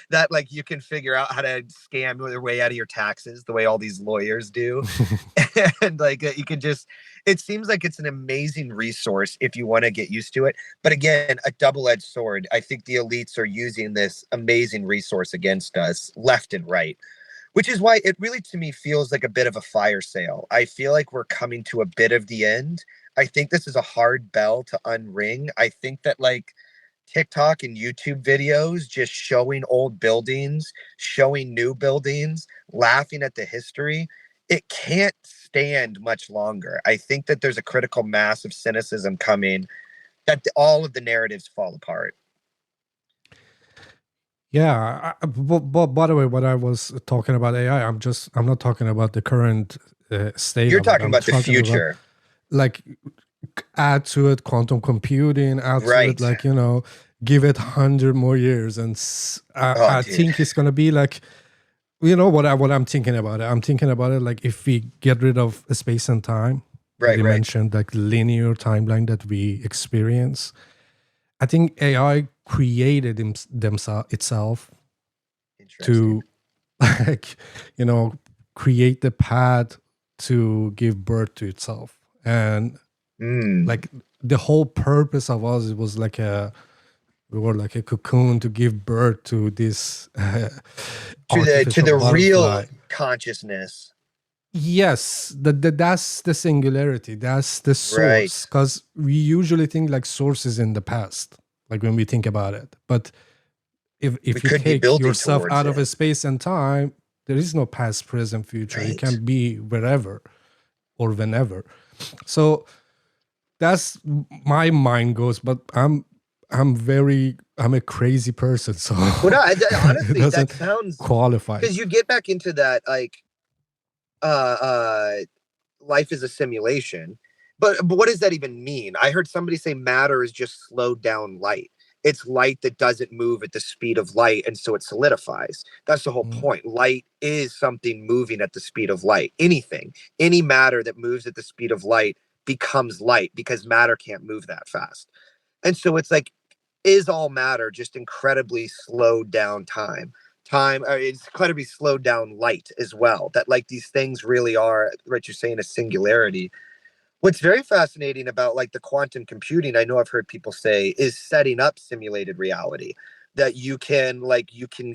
that like you can figure out how to scam your way out of your taxes the way all these lawyers do. And like you can just it seems like it's an amazing resource if you want to get used to it. But again, a double-edged sword. I think the elites are using this amazing resource against us left and right. Which is why it really, to me, feels like a bit of a fire sale. I feel like we're coming to a bit of the end. I think this is a hard bell to unring. I think that like TikTok and YouTube videos just showing old buildings, showing new buildings, laughing at the history, it can't stand much longer. I think that there's a critical mass of cynicism coming that all of the narratives fall apart. Yeah, but by the way, what I was talking about AI, I'm not talking about the current state. You're of it. talking I'm about the talking about, future. like, add to it quantum computing, add to Right. it, like, give it 100 more years, and I dude. think it's gonna be like, what I'm thinking about it. I'm thinking about it like if we get rid of space and time, Right, they right. mentioned like linear timeline that we experience. I think AI created itself Interesting. to, like, create the path to give birth to itself. And like the whole purpose of us, it was like we were like a cocoon to give birth to this to the butterfly. real consciousness. Yes, that's the singularity. That's the source. Because we usually think like source is in the past, like when we think about it. But if you take yourself out of a space and time, there is no past, present, future. Right. You can be wherever or whenever. So that's my mind goes. But I'm a crazy person. So well, no, honestly, that sounds qualified. Because you get back into that like life is a simulation. But what does that even mean? I heard somebody say matter is just slowed down light. It's light that doesn't move at the speed of light, and so it solidifies. That's the whole point. Light is something moving at the speed of light. Any matter that moves at the speed of light becomes light because matter can't move that fast. And so it's like, is all matter just incredibly slowed down time? It's incredibly slowed down light as well. That like these things really are, what you're saying, a singularity. What's very fascinating about like the quantum computing, I know I've heard people say, is setting up simulated reality. That you can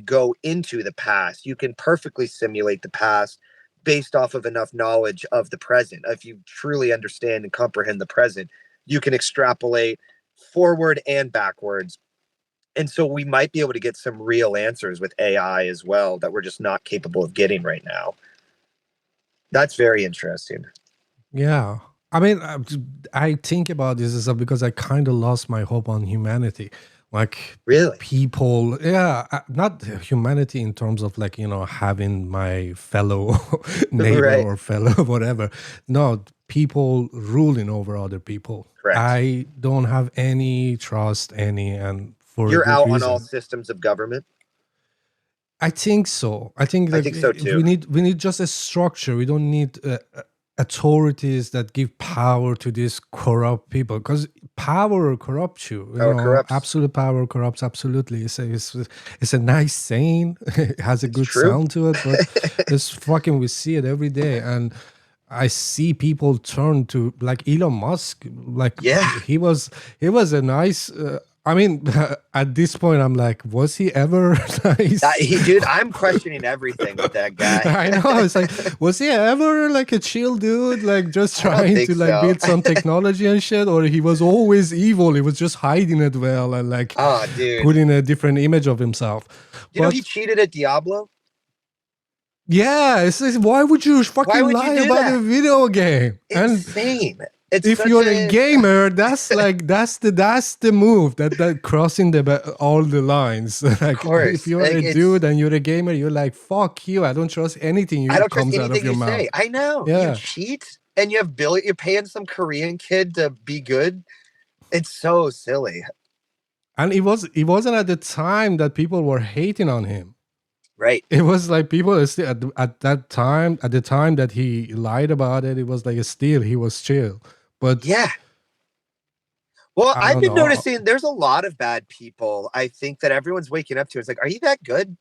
go into the past. You can perfectly simulate the past based off of enough knowledge of the present. If you truly understand and comprehend the present, you can extrapolate forward and backwards. And so we might be able to get some real answers with AI as well that we're just not capable of getting right now. That's very interesting. Yeah. I mean, I think about this is because I kind of lost my hope on humanity. Like, really, people, not humanity in terms of like, having my fellow neighbor right. or fellow whatever. No, people ruling over other people. Correct. I don't have any trust, and for you're out reason. on all systems of government. I think so. I think so too. We need just a structure. We don't need authorities that give power to these corrupt people, because power corrupts you. Corrupts. Absolute power corrupts absolutely. It's a nice saying. It has a good sound to it, but it's fucking, we see it every day. And I see people turn to like Elon Musk. Like, he was a nice. I mean, at this point, I'm like, was he ever nice? Dude, I'm questioning everything with that guy. I know. It's like, was he ever like a chill dude, like just trying to like build some technology and shit, or he was always evil? He was just hiding it well and like putting a different image of himself. You know, he cheated at Diablo. Yeah, it's like, why would you fucking lie about a video game? Insane. If you're a gamer, that's like that's the move that crossing all the lines. Like, if you're a dude and you're a gamer, you're like, fuck you. I don't trust anything comes out of your mouth. Say. I know. Yeah. You cheat and you have you're paying some Korean kid to be good. It's so silly. And it wasn't at the time that people were hating on him. Right. It was like people still at the time that he lied about it, it was like still he was chill. But yeah. Well, I I've don't been know. noticing there's a lot of bad people. I think that everyone's waking up to. It's like, are you that good?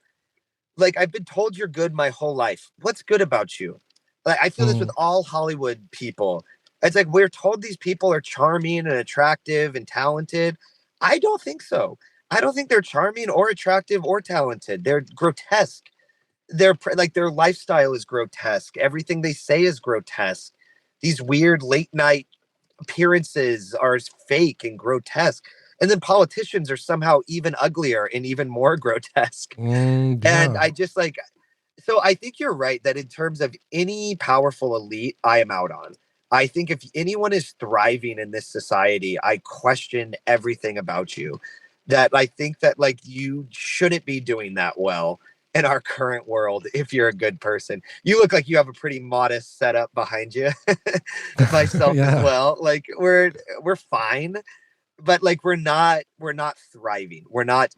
Like, I've been told you're good my whole life. What's good about you? Like, I feel this with Mm, all Hollywood people. It's like we're told these people are charming and attractive and talented. I don't think so. I don't think they're charming or attractive or talented. They're grotesque. Like their lifestyle is grotesque. Everything they say is grotesque. These weird late night appearances are fake and grotesque. And then politicians are somehow even uglier and even more grotesque. And yeah. I just like, so I think you're right that in terms of any powerful elite, I am out on. I think if anyone is thriving in this society, I question everything about you. That I think that like you shouldn't be doing that well in our current world if you're a good person. You look like you have a pretty modest setup behind you. Myself as Yeah. well. Like we're fine, but like we're not thriving. We're not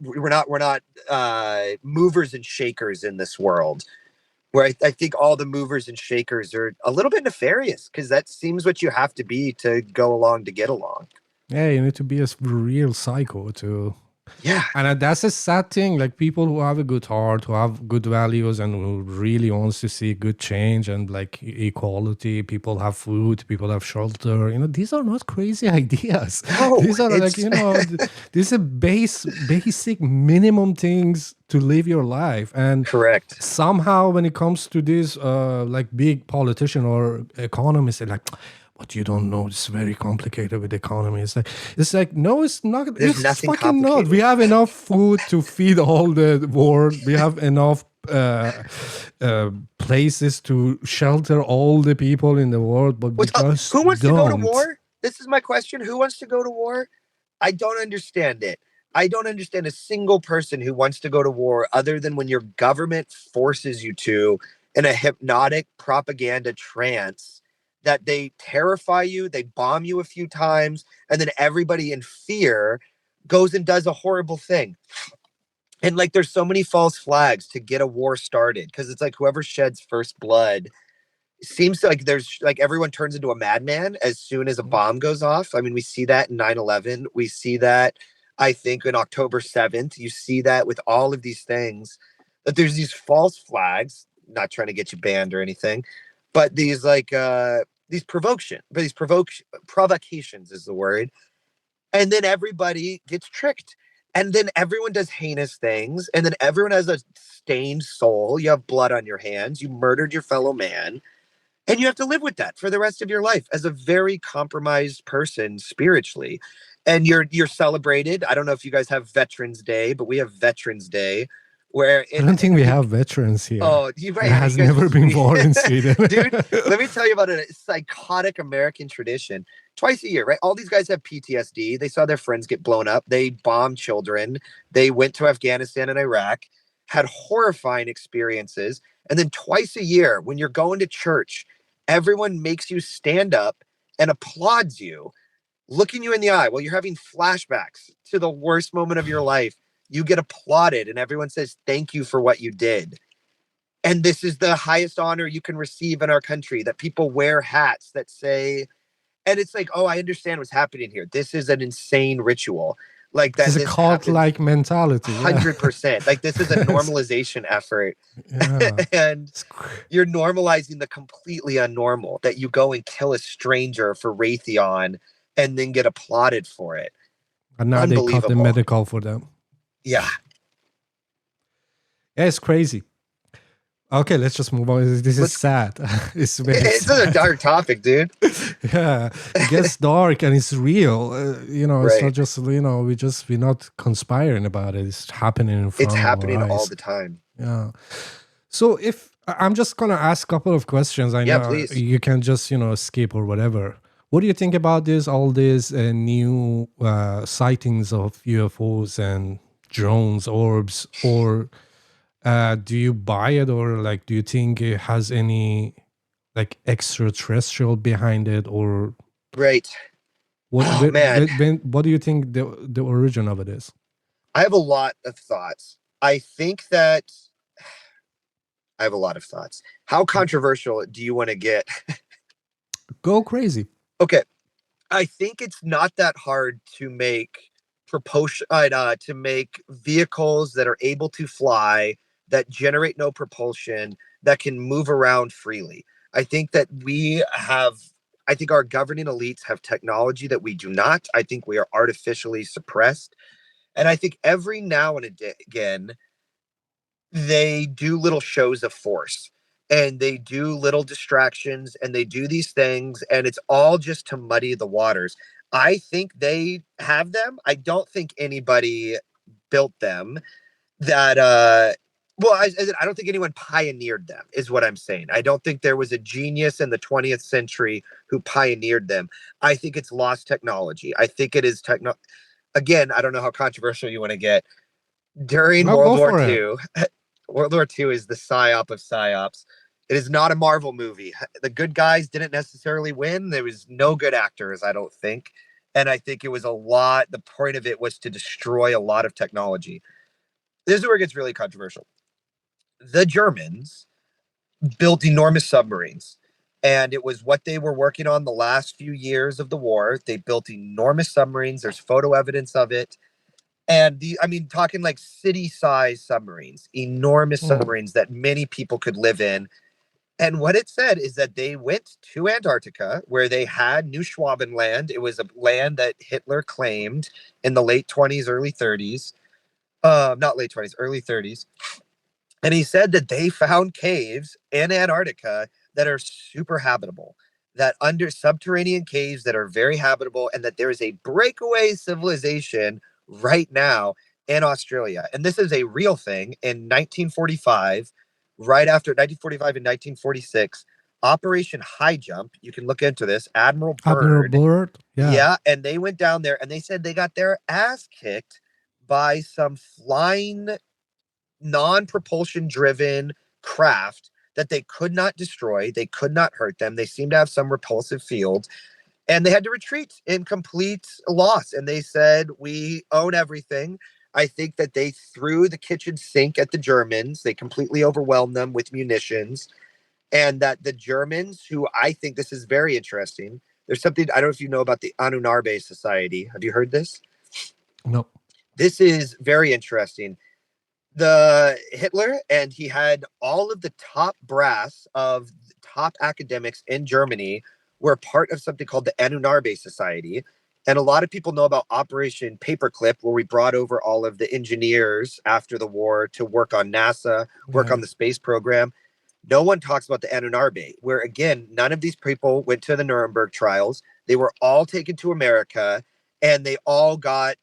movers and shakers in this world where I think all the movers and shakers are a little bit nefarious because that seems what you have to be to go along to get along. Yeah, you need to be a real psycho to. Yeah, And that's a sad thing. Like people who have a good heart, who have good values, and who really wants to see good change and like equality. People have food, people have shelter. These are not crazy ideas. no, These are like it's these are basic minimum things to live your life. And correct. somehow, when it comes to this, like big politician or economist, they're like, "What you don't know is very complicated with the economy." It's like no, it's not. There's It's nothing fucking not. We complicated. have enough food to feed all the world. We have enough places to shelter all the people in the world, but we What's up? just Who wants to go to don't. war? This is my question. Who wants to go to war? I don't understand it. I don't understand a single person who wants to go to war other than when your government forces you to in a hypnotic propaganda trance that they terrify you, they bomb you a few times, and then everybody in fear goes and does a horrible thing. And like there's so many false flags to get a war started because it's like whoever sheds first blood seems to like there's like everyone turns into a madman as soon as a bomb goes off. I mean, we see that in 9/11. We see that, I think, in October 7th. You see that with all of these things, that there's these false flags, not trying to get you banned or anything, but provocations is the word. And then everybody gets tricked. And then everyone does heinous things. And then everyone has a stained soul. You have blood on your hands. You murdered your fellow man and you have to live with that for the rest of your life as a very compromised person spiritually. And you're celebrated. I don't know if you guys have Veterans Day, but we have Veterans Day where I it don't think we have veterans here. oh, you There right, you has guys never been war in Sweden. dude, let me tell you about a psychotic American tradition. Twice a year, right? All these guys have PTSD. They saw their friends get blown up. They bombed children. They went to Afghanistan and Iraq, had horrifying experiences. And then twice a year, when you're going to church, everyone makes you stand up and applauds you, looking you in the eye while you're having flashbacks to the worst moment of your life. You get applauded, and everyone says, "Thank you for what you did." And this is the highest honor you can receive in our country, that people wear hats that say, and it's like, oh, I understand what's happening here. This is an insane ritual. Like This that, is a this happens cult-like mentality. Yeah. 100%. Like this is a normalization effort. Yeah. And It's you're normalizing the completely unnormal, that you go and kill a stranger for Raytheon and then get applauded for it. And now they cut the Unbelievable. medical for them. Yeah. Yeah, it's crazy. Okay, let's just move on. This is Let's, sad. It's very it's a sad. dark topic, dude. Yeah, it gets dark and it's real. It's not Right. just we're not conspiring about it. It's happening in It's front of our happening all eyes. the time. Yeah. So if I'm just gonna ask a couple of questions, I Yeah, know please. you can just skip or whatever. What do you think about all these new sightings of UFOs and drones, orbs, or do you buy it, or like do you think it has any like extraterrestrial behind it, or Right. what? Oh man, What do you think the origin of it is? I have a lot of thoughts. I think that I have a lot of thoughts. How controversial do you want to get? Go crazy. Okay. I think it's not that hard to make propulsion to make vehicles that are able to fly, that generate no propulsion, that can move around freely. I think that we have I think our governing elites have technology that we do not. I think we are artificially suppressed. And I think every now and again they do little shows of force, and they do little distractions, and they do these things, and it's all just to muddy the waters. I think they have them. I don't think anybody built them. That well, I don't think anyone pioneered them, is what I'm saying. I don't think there was a genius in the 20th century who pioneered them. I think it's lost technology. I think it is techno. Again, I don't know how controversial you want to get. During Well, World go War for it. II, World War II is the psyop of psyops. It is not a Marvel movie. The good guys didn't necessarily win. There was no good actors, I don't think. And I think it was a lot. The point of it was to destroy a lot of technology. This is where it gets really controversial. The Germans built enormous submarines, and it was what they were working on the last few years of the war. They built enormous submarines. There's photo evidence of it. And I mean, talking like city-sized submarines, enormous Hmm. submarines that many people could live in. And what it said is that they went to Antarctica, where they had New Schwabenland. It was a land that Hitler claimed in the late 20s, early 30s. Not late 20s, early 30s. And he said that they found caves in Antarctica that are super habitable, that under subterranean caves that are very habitable, and that there is a breakaway civilization right now in Australia. And this is a real thing. In 1945, right after 1945 and 1946, Operation High Jump, you can look into this, Admiral Admiral Byrd. Byrd. Yeah. Yeah, and they went down there and they said they got their ass kicked by some flying non-propulsion driven craft that they could not destroy. They could not hurt them. They seemed to have some repulsive field, and they had to retreat in complete loss. And they said, we own everything. I think that they threw the kitchen sink at the Germans. They completely overwhelmed them with munitions. And that the Germans, who, I think this is very interesting, there's something, I don't know if you know about the Anunnarbe Society. Have you heard this? No. This is very interesting. The Hitler, and he had all of the top brass of the top academics in Germany were part of something called the Anunnarbe Society. And a lot of people know about Operation Paperclip, where we brought over all of the engineers after the war to work on NASA, work Yeah. on the space program. No one talks about the Anunnarbe, where again, none of these people went to the Nuremberg trials. They were all taken to America, and they all got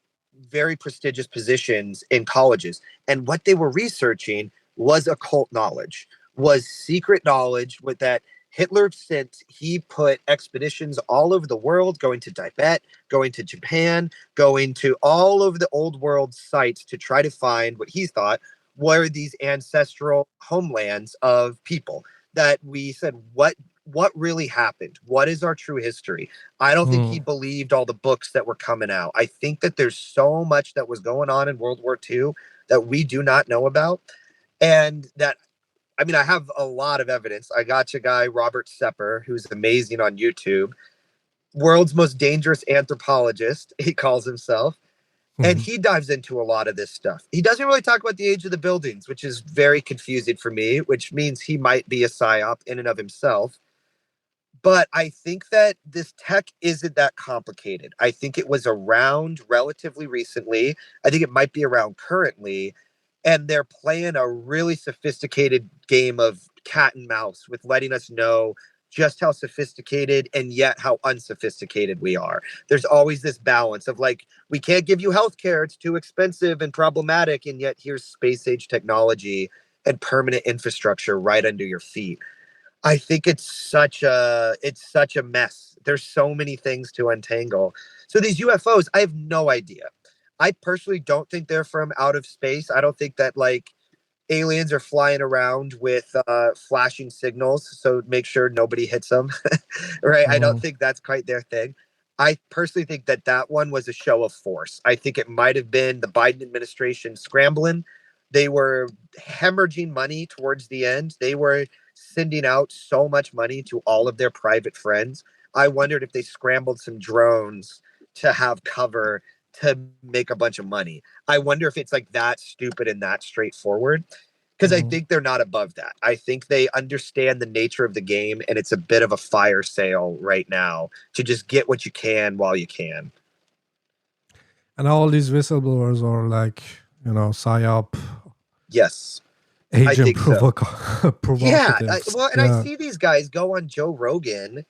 very prestigious positions in colleges. And what they were researching was occult knowledge, was secret knowledge with that Hitler sent. He put expeditions all over the world, going to Tibet, going to Japan, going to all over the old world sites to try to find what he thought were these ancestral homelands of people. That we said, what really happened? What is our true history? I don't think he Hmm. believed all the books that were coming out. I think that there's so much that was going on in World War II that we do not know about. And that, I mean, I have a lot of evidence. I got a guy, Robert Sepper, who's amazing on YouTube, world's most dangerous anthropologist, he calls himself. And Mhm. he dives into a lot of this stuff. He doesn't really talk about the age of the buildings, which is very confusing for me, which means he might be a psyop in and of himself. But I think that this tech isn't that complicated. I think it was around relatively recently. I think it might be around currently. And they're playing a really sophisticated game of cat and mouse with letting us know just how sophisticated and yet how unsophisticated we are. There's always this balance of like, we can't give you healthcare, it's too expensive and problematic. And yet here's space age technology and permanent infrastructure right under your feet. I think it's such a mess. There's so many things to untangle. So these UFOs, I have no idea. I personally don't think they're from out of space. I don't think that like aliens are flying around with flashing signals so make sure nobody hits them. Right? I don't Mhm. think that's quite their thing. I personally think that that one was a show of force. I think it might have been the Biden administration scrambling. They were hemorrhaging money towards the end. They were sending out so much money to all of their private friends. I wondered if they scrambled some drones to have cover to make a bunch of money. I wonder if it's like that stupid and that straightforward, because I think they're not above that. I think they understand the nature of the game, and it's a bit of a fire sale right now to just get what you can while you can. And all these whistleblowers are like, psyop, Yes, I agent think so. Yeah, provocatives. and I see these guys go on Joe Rogan,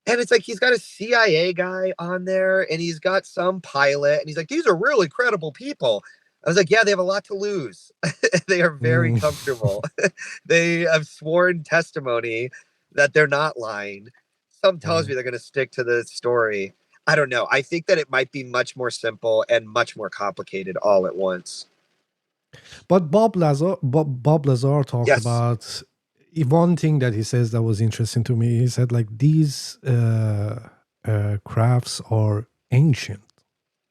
and it's like he's got a CIA guy on there, and he's got some pilot, and he's like, these are really credible people. I was like, yeah, they have a lot to lose. They are very comfortable. They have sworn testimony that they're not lying. Some tells me they're going to stick to the story. I don't know. I think that it might be much more simple and much more complicated all at once. But Bob Lazar talked Yes. about one thing that he says that was interesting to me. He said like these crafts are ancient.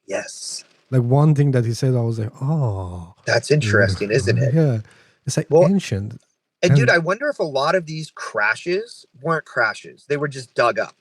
Yes. Like one thing that he said, I was like, oh, that's interesting, isn't it? Yeah, it's like ancient. And dude, I wonder if a lot of these crashes weren't crashes; they were just dug up.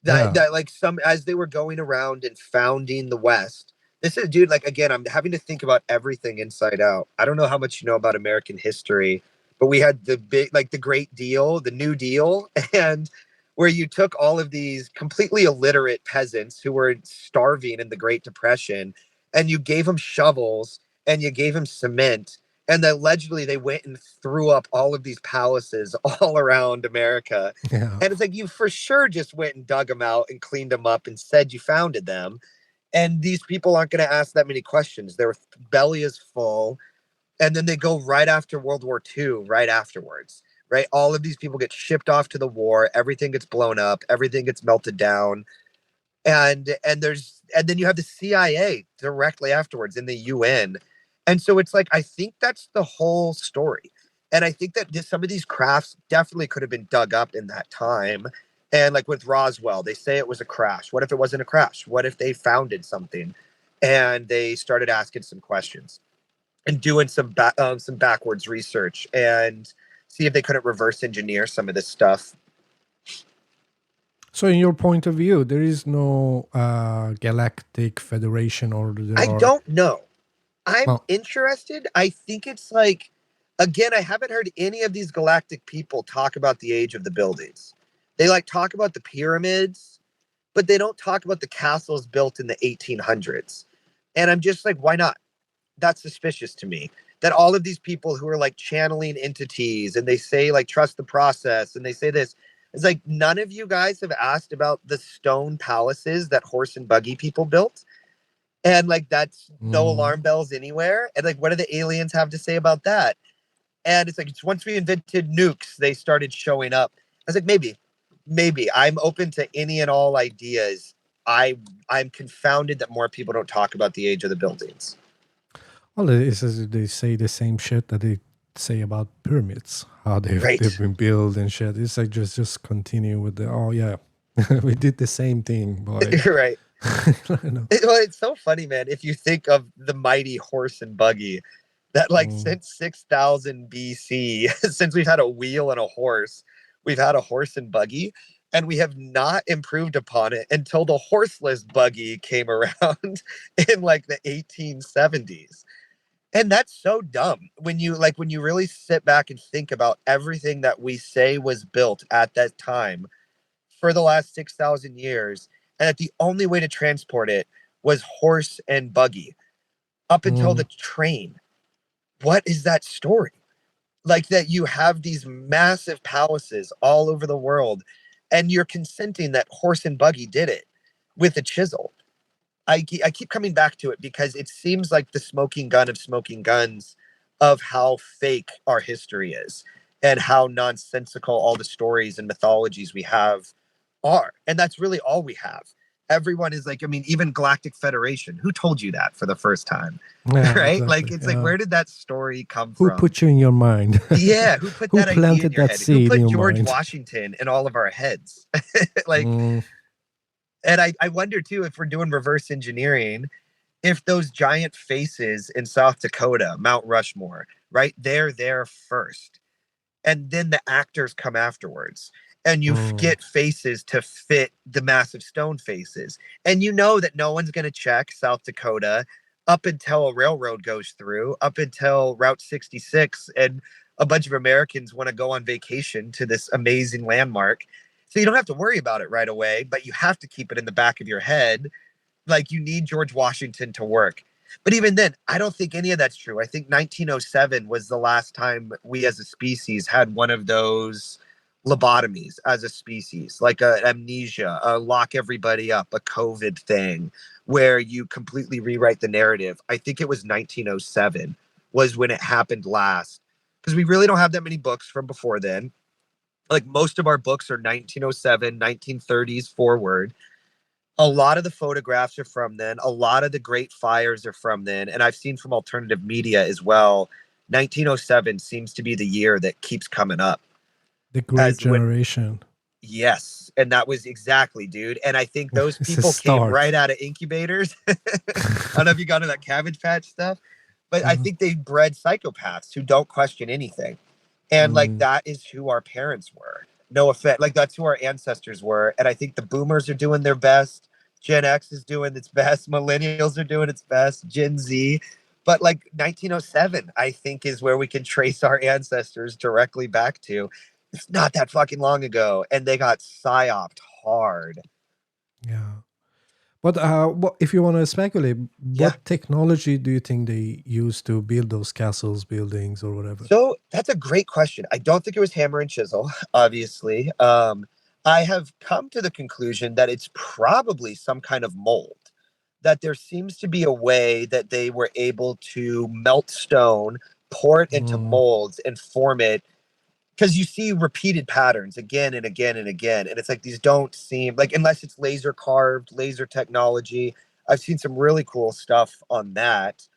That like some as they were going around and founding the West. This is, dude, like, again, I'm having to think about everything inside out. I don't know how much you know about American history, but we had the big, like the Great Deal, the New Deal, and where you took all of these completely illiterate peasants who were starving in the Great Depression, and you gave them shovels and you gave them cement. And allegedly they went and threw up all of these palaces all around America. Yeah. And it's like, you for sure just went and dug them out and cleaned them up and said you founded them. And these people aren't going to ask that many questions. Their belly is full. And then they go right after World War II, right afterwards, right? All of these people get shipped off to the war. Everything gets blown up. Everything gets melted down. And then you have the CIA directly afterwards in the UN. And so it's like, I think that's the whole story. And I think that some of these crafts definitely could have been dug up in that time. And like with Roswell, they say it was a crash. What if it wasn't a crash? What if they founded something and they started asking some questions and doing some backwards research and see if they couldn't reverse engineer some of this stuff? So, in your point of view, there is no galactic federation, or I don't know. I'm interested. I think it's like, again, I haven't heard any of these galactic people talk about the age of the buildings. They like talk about the pyramids, but they don't talk about the castles built in the 1800s. And I'm just like, why not? That's suspicious to me. That all of these people who are like channeling entities and they say like trust the process and they say this, it's like none of you guys have asked about the stone palaces that horse and buggy people built. And like that's no alarm bells anywhere. And like, what do the aliens have to say about that? And it's like, it's once we invented nukes, they started showing up. I was like, maybe I'm open to any and all ideas. I'm confounded that more people don't talk about the age of the buildings. Well, they say the same shit that they say about pyramids, how they've been built and shit. It's like just continue with the we did the same thing, boy. Right. Well, it's so funny, man. If you think of the mighty horse and buggy, that like since 6000 BC, since we've had a wheel and a horse, we've had a horse and buggy, and we have not improved upon it until the horseless buggy came around in like the 1870s. And that's so dumb when you really sit back and think about everything that we say was built at that time for the last 6,000 years, and that the only way to transport it was horse and buggy up until the train. What is that story? Like that you have these massive palaces all over the world and you're consenting that horse and buggy did it with a chisel. I keep coming back to it because it seems like the smoking gun of smoking guns of how fake our history is and how nonsensical all the stories and mythologies we have are. And that's really all we have. Everyone is like, I mean, even Galactic Federation, who told you that for the first time? Yeah, right? exactly. Like, it's like, where did that story come Who from? Who put you in your mind? Yeah, who put Who that idea planted in your that head? seed Who in put your George mind? Washington in all of our heads? Like, and I wonder too, if we're doing reverse engineering, if those giant faces in South Dakota, Mount Rushmore, right? They're there first. And then the actors come afterwards. and you Mm. get faces to fit the massive stone faces. And you know that no one's going to check South Dakota up until a railroad goes through, up until Route 66, and a bunch of Americans want to go on vacation to this amazing landmark. So you don't have to worry about it right away, but you have to keep it in the back of your head. Like, you need George Washington to work. But even then, I don't think any of that's true. I think 1907 was the last time we as a species had one of those lobotomies as a species, like a amnesia, a lock everybody up, a COVID thing where you completely rewrite the narrative. I think it was 1907 was when it happened last, because we really don't have that many books from before then. Like, most of our books are 1907, 1930s forward. A lot of the photographs are from then. A lot of the great fires are from then. And I've seen from alternative media as well, 1907 seems to be the year that keeps coming up. The Great As when, Generation. yes. And that was exactly, dude. And I think those It's a people came start. right out of incubators. I don't know if you got into that Cabbage Patch stuff, but I think they bred psychopaths who don't question anything. And like, that is who our parents were. No offense. Like, that's who our ancestors were. And I think the boomers are doing their best. Gen X is doing its best. Millennials are doing its best. Gen Z. But like 1907, I think, is where we can trace our ancestors directly back to. It's not that fucking long ago. And they got psyoped hard. Yeah. But if you want to speculate, Yeah. what technology do you think they used to build those castles, buildings, or whatever? So that's a great question. I don't think it was hammer and chisel, obviously. I have come to the conclusion that it's probably some kind of mold, that there seems to be a way that they were able to melt stone, pour it into molds, and form it. Because you see repeated patterns again and again and again. And it's like, these don't seem like, unless it's laser carved, laser technology. I've seen some really cool stuff on that,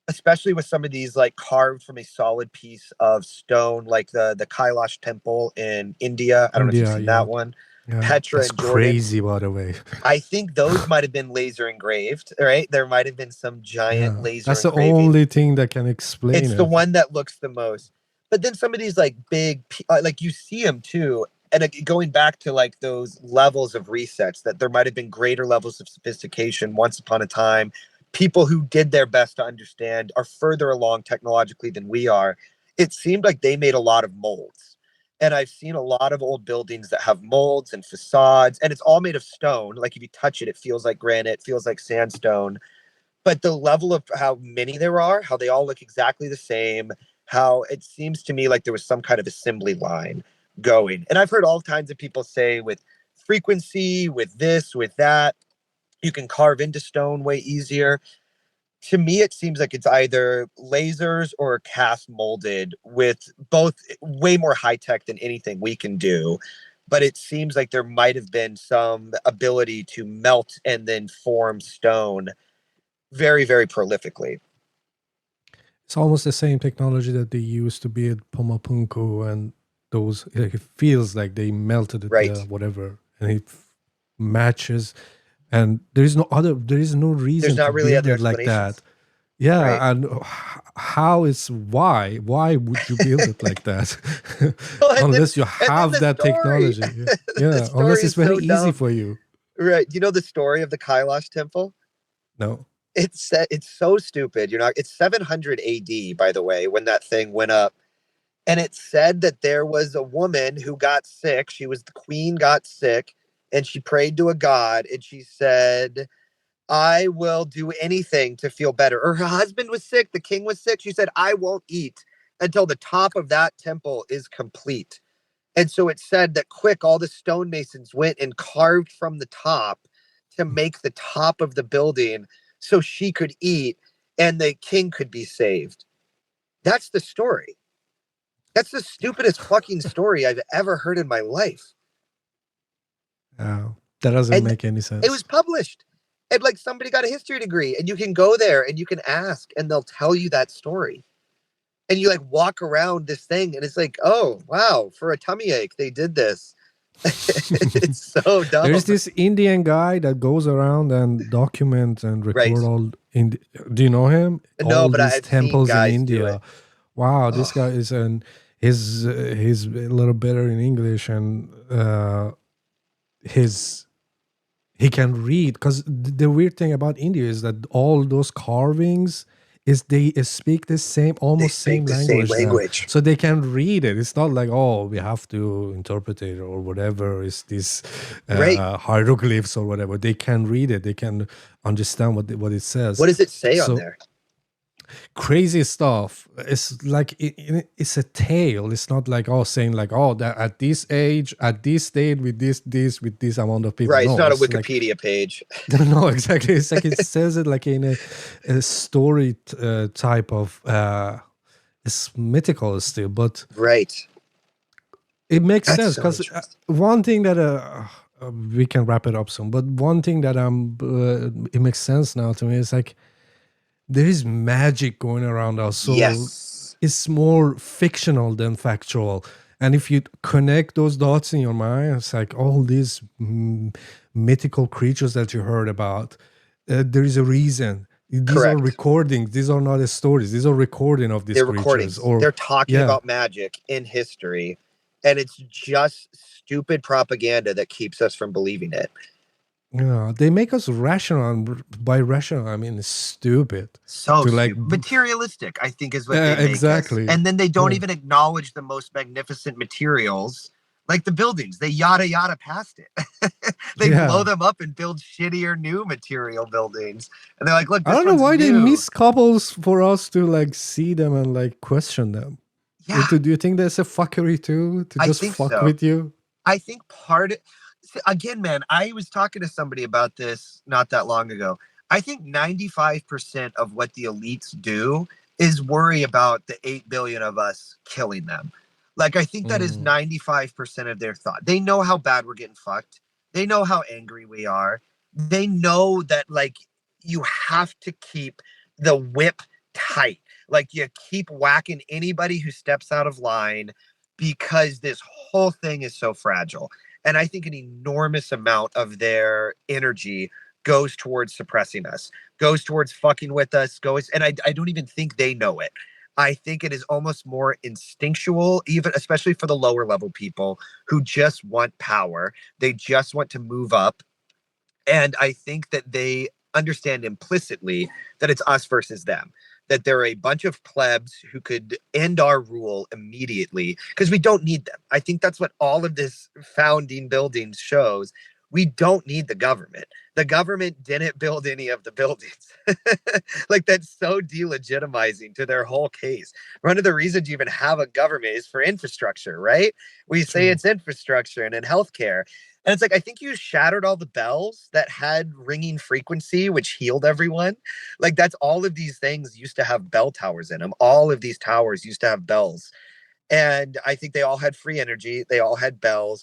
especially with some of these like carved from a solid piece of stone, like the Kailash temple in India. I don't know if you've India, seen yeah. that one. Yeah. Petra That's and Jordan. crazy, by the way. I think those might have been laser engraved, right? There might have been some giant Yeah. laser That's the engraving. only thing that can explain It's it. the one that looks the most. But then some of these like big, like you see them too. And going back to like those levels of resets, that there might have been greater levels of sophistication once upon a time. People who did their best to understand are further along technologically than we are. It seemed like they made a lot of molds. And I've seen a lot of old buildings that have molds and facades, and it's all made of stone. Like, if you touch it, it feels like granite, feels like sandstone. But the level of how many there are, how they all look exactly the same, how it seems to me like there was some kind of assembly line going. And I've heard all kinds of people say with frequency, with this, with that, you can carve into stone way easier. To me, it seems like it's either lasers or cast molded, with both way more high tech than anything we can do. But it seems like there might have been some ability to melt and then form stone very, very prolifically. It's almost the same technology that they used to build Pomapunku and those. Like, it feels like they melted it, Right. whatever, and it matches. And there is no reason There's not to really build other it like explanations. that. Yeah, Right. and why would you build it like that? Unless you have that technology. Yeah, unless it's very easy for you. Right. You know the story of the Kailash temple? No. It's so stupid. It's 700 AD, by the way, when that thing went up. And it said that there was a woman who got sick. She was the queen, got sick, and she prayed to a god, and she said, I will do anything to feel better. Or her husband was sick, the king was sick. She said, I won't eat until the top of that temple is complete. And so it said that quick, all the stonemasons went and carved from the top to make the top of the building so she could eat and the king could be saved. That's the story. That's the stupidest fucking story I've ever heard in my life. That doesn't make any sense. It was published. And like, somebody got a history degree, and you can go there and you can ask and they'll tell you that story. And you like walk around this thing and it's like, oh, wow, for a tummy ache, they did this. It's so dumb. There's this Indian guy that goes around and documents and record all. Do you know him? No, all but these I've temples seen guys in do India. it. Wow, this guy is he's a little better in English, and his he can read, because the weird thing about India is that all those carvings is they speak the same, They almost speak same the same language now, language. so they can read it. It's not like, oh, we have to interpret it or whatever is this Right. hieroglyphs or whatever. They can read it, they can understand what it says. What does it say on So there? crazy stuff. It's like it's a tale. It's not like, oh, saying like, oh, that at this age, at this date, with this amount of people. Right. It's No, not a it's like Wikipedia page. no, exactly. It's like it says it like in a story type of. It's mythical still, but Right. it makes That's sense so because interesting. one thing that we can wrap it up soon. But one thing that it makes sense now to me is like there is magic going around us, so Yes. it's more fictional than factual. And if you connect those dots in your mind, it's like all these mythical creatures that you heard about. There is a reason. These are Correct. recordings. These are not stories. These are recording of these They're creatures. recordings. Or They're talking yeah, about magic in history, and it's just stupid propaganda that keeps us from believing it. yeah, they make us rational. And by rational, I mean stupid. So To like, stupid. Materialistic, I think, is what they make exactly. us. And then they don't Yeah. even acknowledge the most magnificent materials, like the buildings. They yada yada past it. They blow Yeah. them up and build shittier new material buildings. And they're like, look, I this don't know one's why they new. miss couples for us to like see them and like question them. Yeah, Do you think that's a fuckery too? To I just think fuck so. with you? I think again, man, I was talking to somebody about this not that long ago. I think 95% of what the elites do is worry about the 8 billion of us killing them. Like, I think that is 95% of their thought. They know how bad we're getting fucked. They know how angry we are. They know that, like, you have to keep the whip tight. Like, you keep whacking anybody who steps out of line because this whole thing is so fragile. And I think an enormous amount of their energy goes towards suppressing us, goes towards fucking with us, and I don't even think they know it. I think it is almost more instinctual, even especially for the lower level people who just want power. They just want to move up. And I think that they understand implicitly that it's us versus them, that there are a bunch of plebs who could end our rule immediately because we don't need them. I think that's what all of this founding buildings shows. We don't need the government. The government didn't build any of the buildings. Like, that's so delegitimizing to their whole case. One of the reasons you even have a government is for infrastructure, right? We say True. it's infrastructure and in healthcare. And it's like, I think you shattered all the bells that had ringing frequency, which healed everyone. Like, that's all of these things used to have bell towers in them. All of these towers used to have bells. And I think they all had free energy. They all had bells.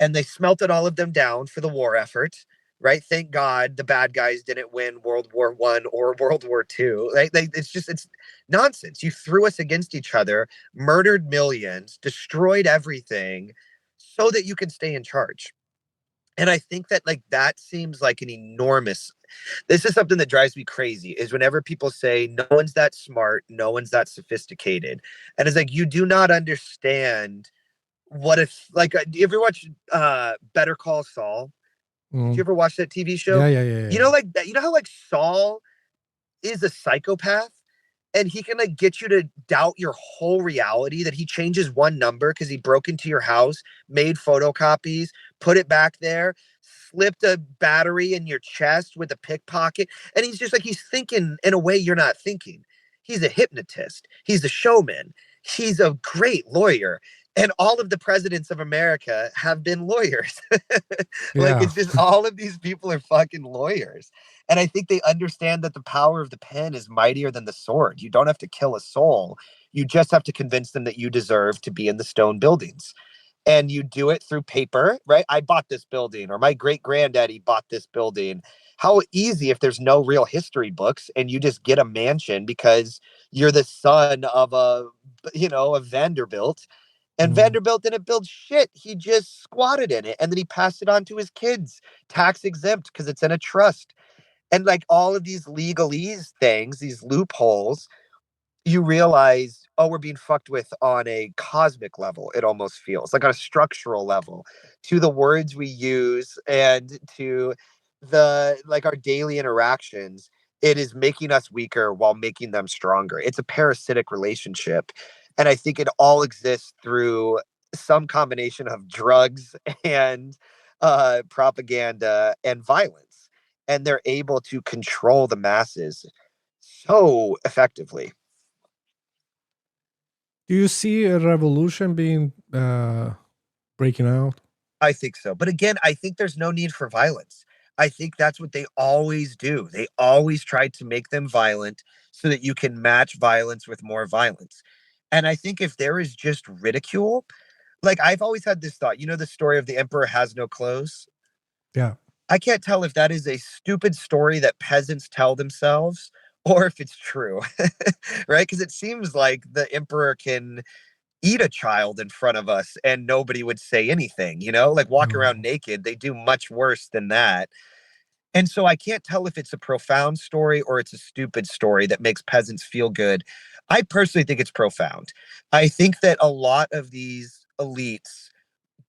And they smelted all of them down for the war effort, right? Thank God the bad guys didn't win World War I or World War II. It's nonsense. You threw us against each other, murdered millions, destroyed everything so that you can stay in charge. And I think that, like, that seems like an enormous, this is something that drives me crazy, is whenever people say no one's that smart, no one's that sophisticated. And it's like, you do not understand what if, like, do you ever watch Better Call Saul? Did you ever watch that TV show? Yeah, yeah, yeah, You yeah. know, like that, you know how like Saul is a psychopath and he can like get you to doubt your whole reality, that he changes one number because he broke into your house, made photocopies, put it back there, slipped a battery in your chest with a pickpocket. And he's just like, he's thinking in a way you're not thinking. He's a hypnotist. He's a showman. He's a great lawyer. And all of the presidents of America have been lawyers. Like, Yeah. it's just all of these people are fucking lawyers. And I think they understand that the power of the pen is mightier than the sword. You don't have to kill a soul. You just have to convince them that you deserve to be in the stone buildings. And you do it through paper, right? I bought this building, or my great granddaddy bought this building. How easy if there's no real history books and you just get a mansion because you're the son of a Vanderbilt. And Vanderbilt didn't build shit. He just squatted in it. And then he passed it on to his kids, tax exempt because it's in a trust. And like all of these legalese things, these loopholes, you realize oh, we're being fucked with on a cosmic level. It almost feels like on a structural level, to the words we use and to the like our daily interactions. It is making us weaker while making them stronger. It's a parasitic relationship. And I think it all exists through some combination of drugs and propaganda and violence. And they're able to control the masses so effectively. Do you see a revolution being breaking out? I think so. But again, I think there's no need for violence. I think that's what they always do. They always try to make them violent so that you can match violence with more violence. And I think if there is just ridicule, like I've always had this thought, the story of the emperor has no clothes. Yeah. I can't tell if that is a stupid story that peasants tell themselves or if it's true, right? Because it seems like the emperor can eat a child in front of us and nobody would say anything, like walk around Mm. naked. They do much worse than that. And so I can't tell if it's a profound story or it's a stupid story that makes peasants feel good. I personally think it's profound. I think that a lot of these elites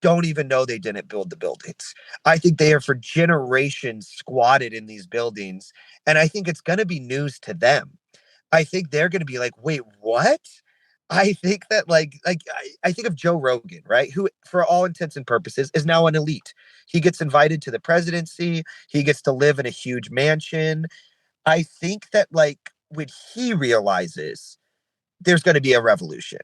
don't even know they didn't build the buildings. I think they are for generations squatted in these buildings. And I think it's going to be news to them. I think they're going to be like, wait, what? I think that I think of Joe Rogan, right? Who, for all intents and purposes, is now an elite. He gets invited to the presidency. He gets to live in a huge mansion. I think that when he realizes there's going to be a revolution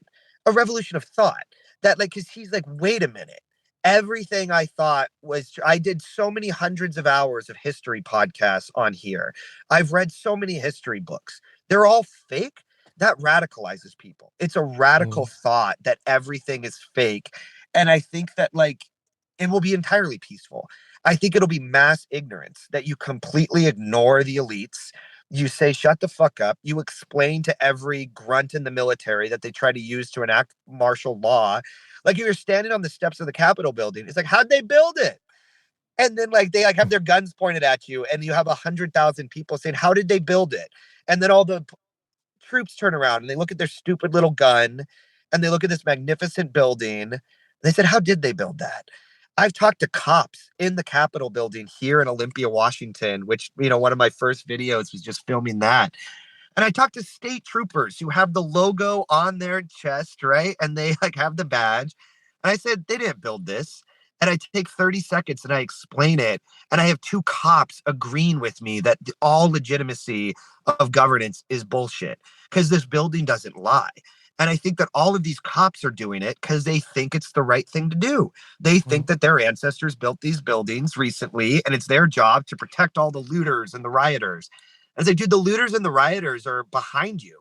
of thought that because he's like, wait a minute. Everything I thought was, I did so many hundreds of hours of history podcasts on here. I've read so many history books. They're all fake. That radicalizes people. It's a radical Mm. thought that everything is fake. And I think that it will be entirely peaceful. I think it'll be mass ignorance that you completely ignore the elites. You say, shut the fuck up. You explain to every grunt in the military that they try to use to enact martial law. Like you're standing on the steps of the Capitol building. It's like, how'd they build it? And then they have their guns pointed at you, and you have 100,000 people saying, how did they build it? And then all the troops turn around and they look at their stupid little gun and they look at this magnificent building. They said, how did they build that? I've talked to cops in the Capitol building here in Olympia, Washington, which, one of my first videos was just filming that. And I talked to state troopers who have the logo on their chest, right? And they have the badge. And I said, they didn't build this. And I take 30 seconds and I explain it. And I have two cops agreeing with me that all legitimacy of governance is bullshit because this building doesn't lie. And I think that all of these cops are doing it because they think it's the right thing to do. They think that their ancestors built these buildings recently and it's their job to protect all the looters and the rioters. And I say, dude, the looters and the rioters are behind you.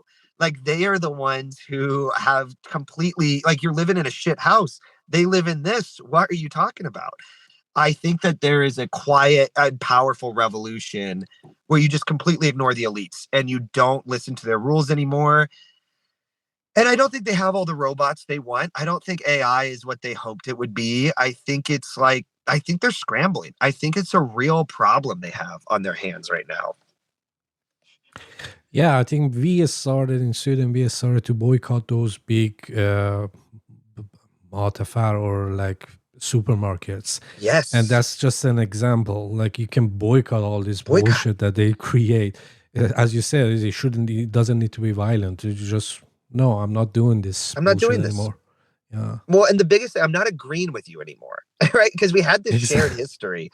They are the ones who have completely, you're living in a shit house. They live in this. What are you talking about? I think that there is a quiet and powerful revolution where you just completely ignore the elites and you don't listen to their rules anymore. And I don't think they have all the robots they want. I don't think AI is what they hoped it would be. I think I think they're scrambling. I think it's a real problem they have on their hands right now. Yeah, I think we started in Sweden. We started to boycott those big matafar or supermarkets. Yes. And that's just an example. You can boycott all this Boycott. bullshit that they create. As you said, it doesn't need to be violent. You just, no, I'm not doing this. I'm not doing this anymore. Yeah. Well, and the biggest thing, I'm not agreeing with you anymore, right? Because we had this shared history.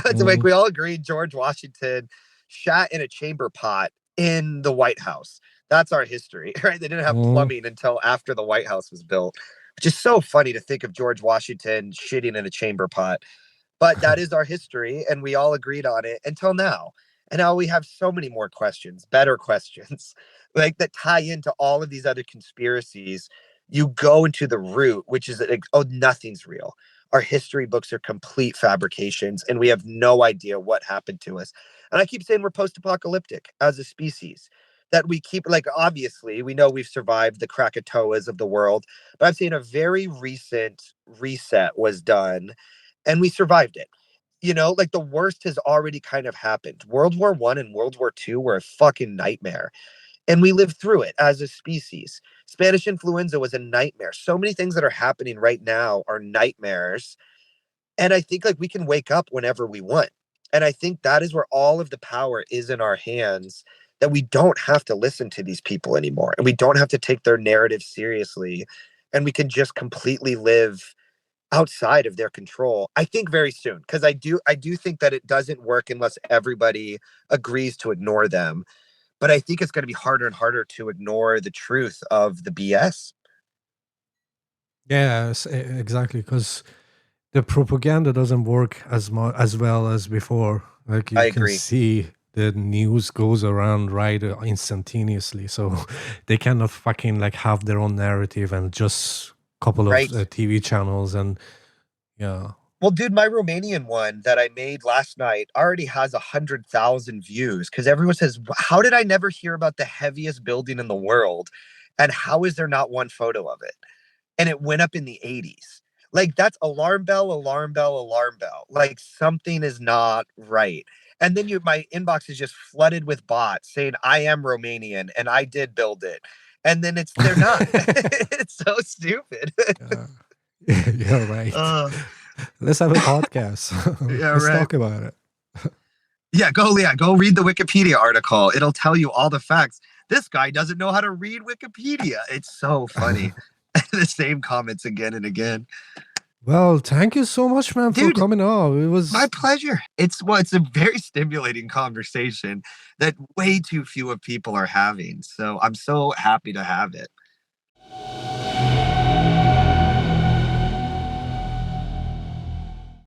It's we all agreed George Washington shot in a chamber pot in the White House. That's our history, right? They didn't have plumbing until after the White House was built, which is so funny to think of George Washington shitting in a chamber pot. But that is our history, and we all agreed on it until now. And now we have so many more questions, better questions, that tie into all of these other conspiracies. You go into the root, which is nothing's real. Our history books are complete fabrications, and we have no idea what happened to us. And I keep saying we're post-apocalyptic as a species. That we keep, obviously, we know we've survived the Krakatoas of the world, but I'm saying a very recent reset was done, and we survived it. The worst has already kind of happened. World War I and World War II were a fucking nightmare. and we lived through it as a species. Spanish influenza was a nightmare. So many things that are happening right now are nightmares. And I think like we can wake up whenever we want. And I think that is where all of the power is in our hands, that we don't have to listen to these people anymore and we don't have to take their narrative seriously. And we can just completely live outside of their control. I think very soon, because I do think that it doesn't work unless everybody agrees to ignore them. But I think it's going to be harder and harder to ignore the truth of the BS. Yes, exactly. Because the propaganda doesn't work as well as before. Like you I can agree. see the news goes around right instantaneously, so they cannot fucking like have their own narrative and just couple of Right. TV channels and yeah. Well, dude, my Romanian one that I made last night already has 100,000 views because everyone says, how did I never hear about the heaviest building in the world? And how is there not one photo of it? And it went up in the 80s. Like, that's alarm bell, alarm bell, alarm bell. Like, something is not right. And then my inbox is just flooded with bots saying, I am Romanian and I did build it. And then they're not. It's so stupid. Yeah, you're right. Let's have a podcast. Yeah, Let's right. talk about it. Yeah, go read the Wikipedia article. It'll tell you all the facts. This guy doesn't know how to read Wikipedia. It's so funny. The same comments again and again. Well, thank you so much, man, Dude, for coming on. It was my pleasure. It's a very stimulating conversation that way too few of people are having. So I'm so happy to have it.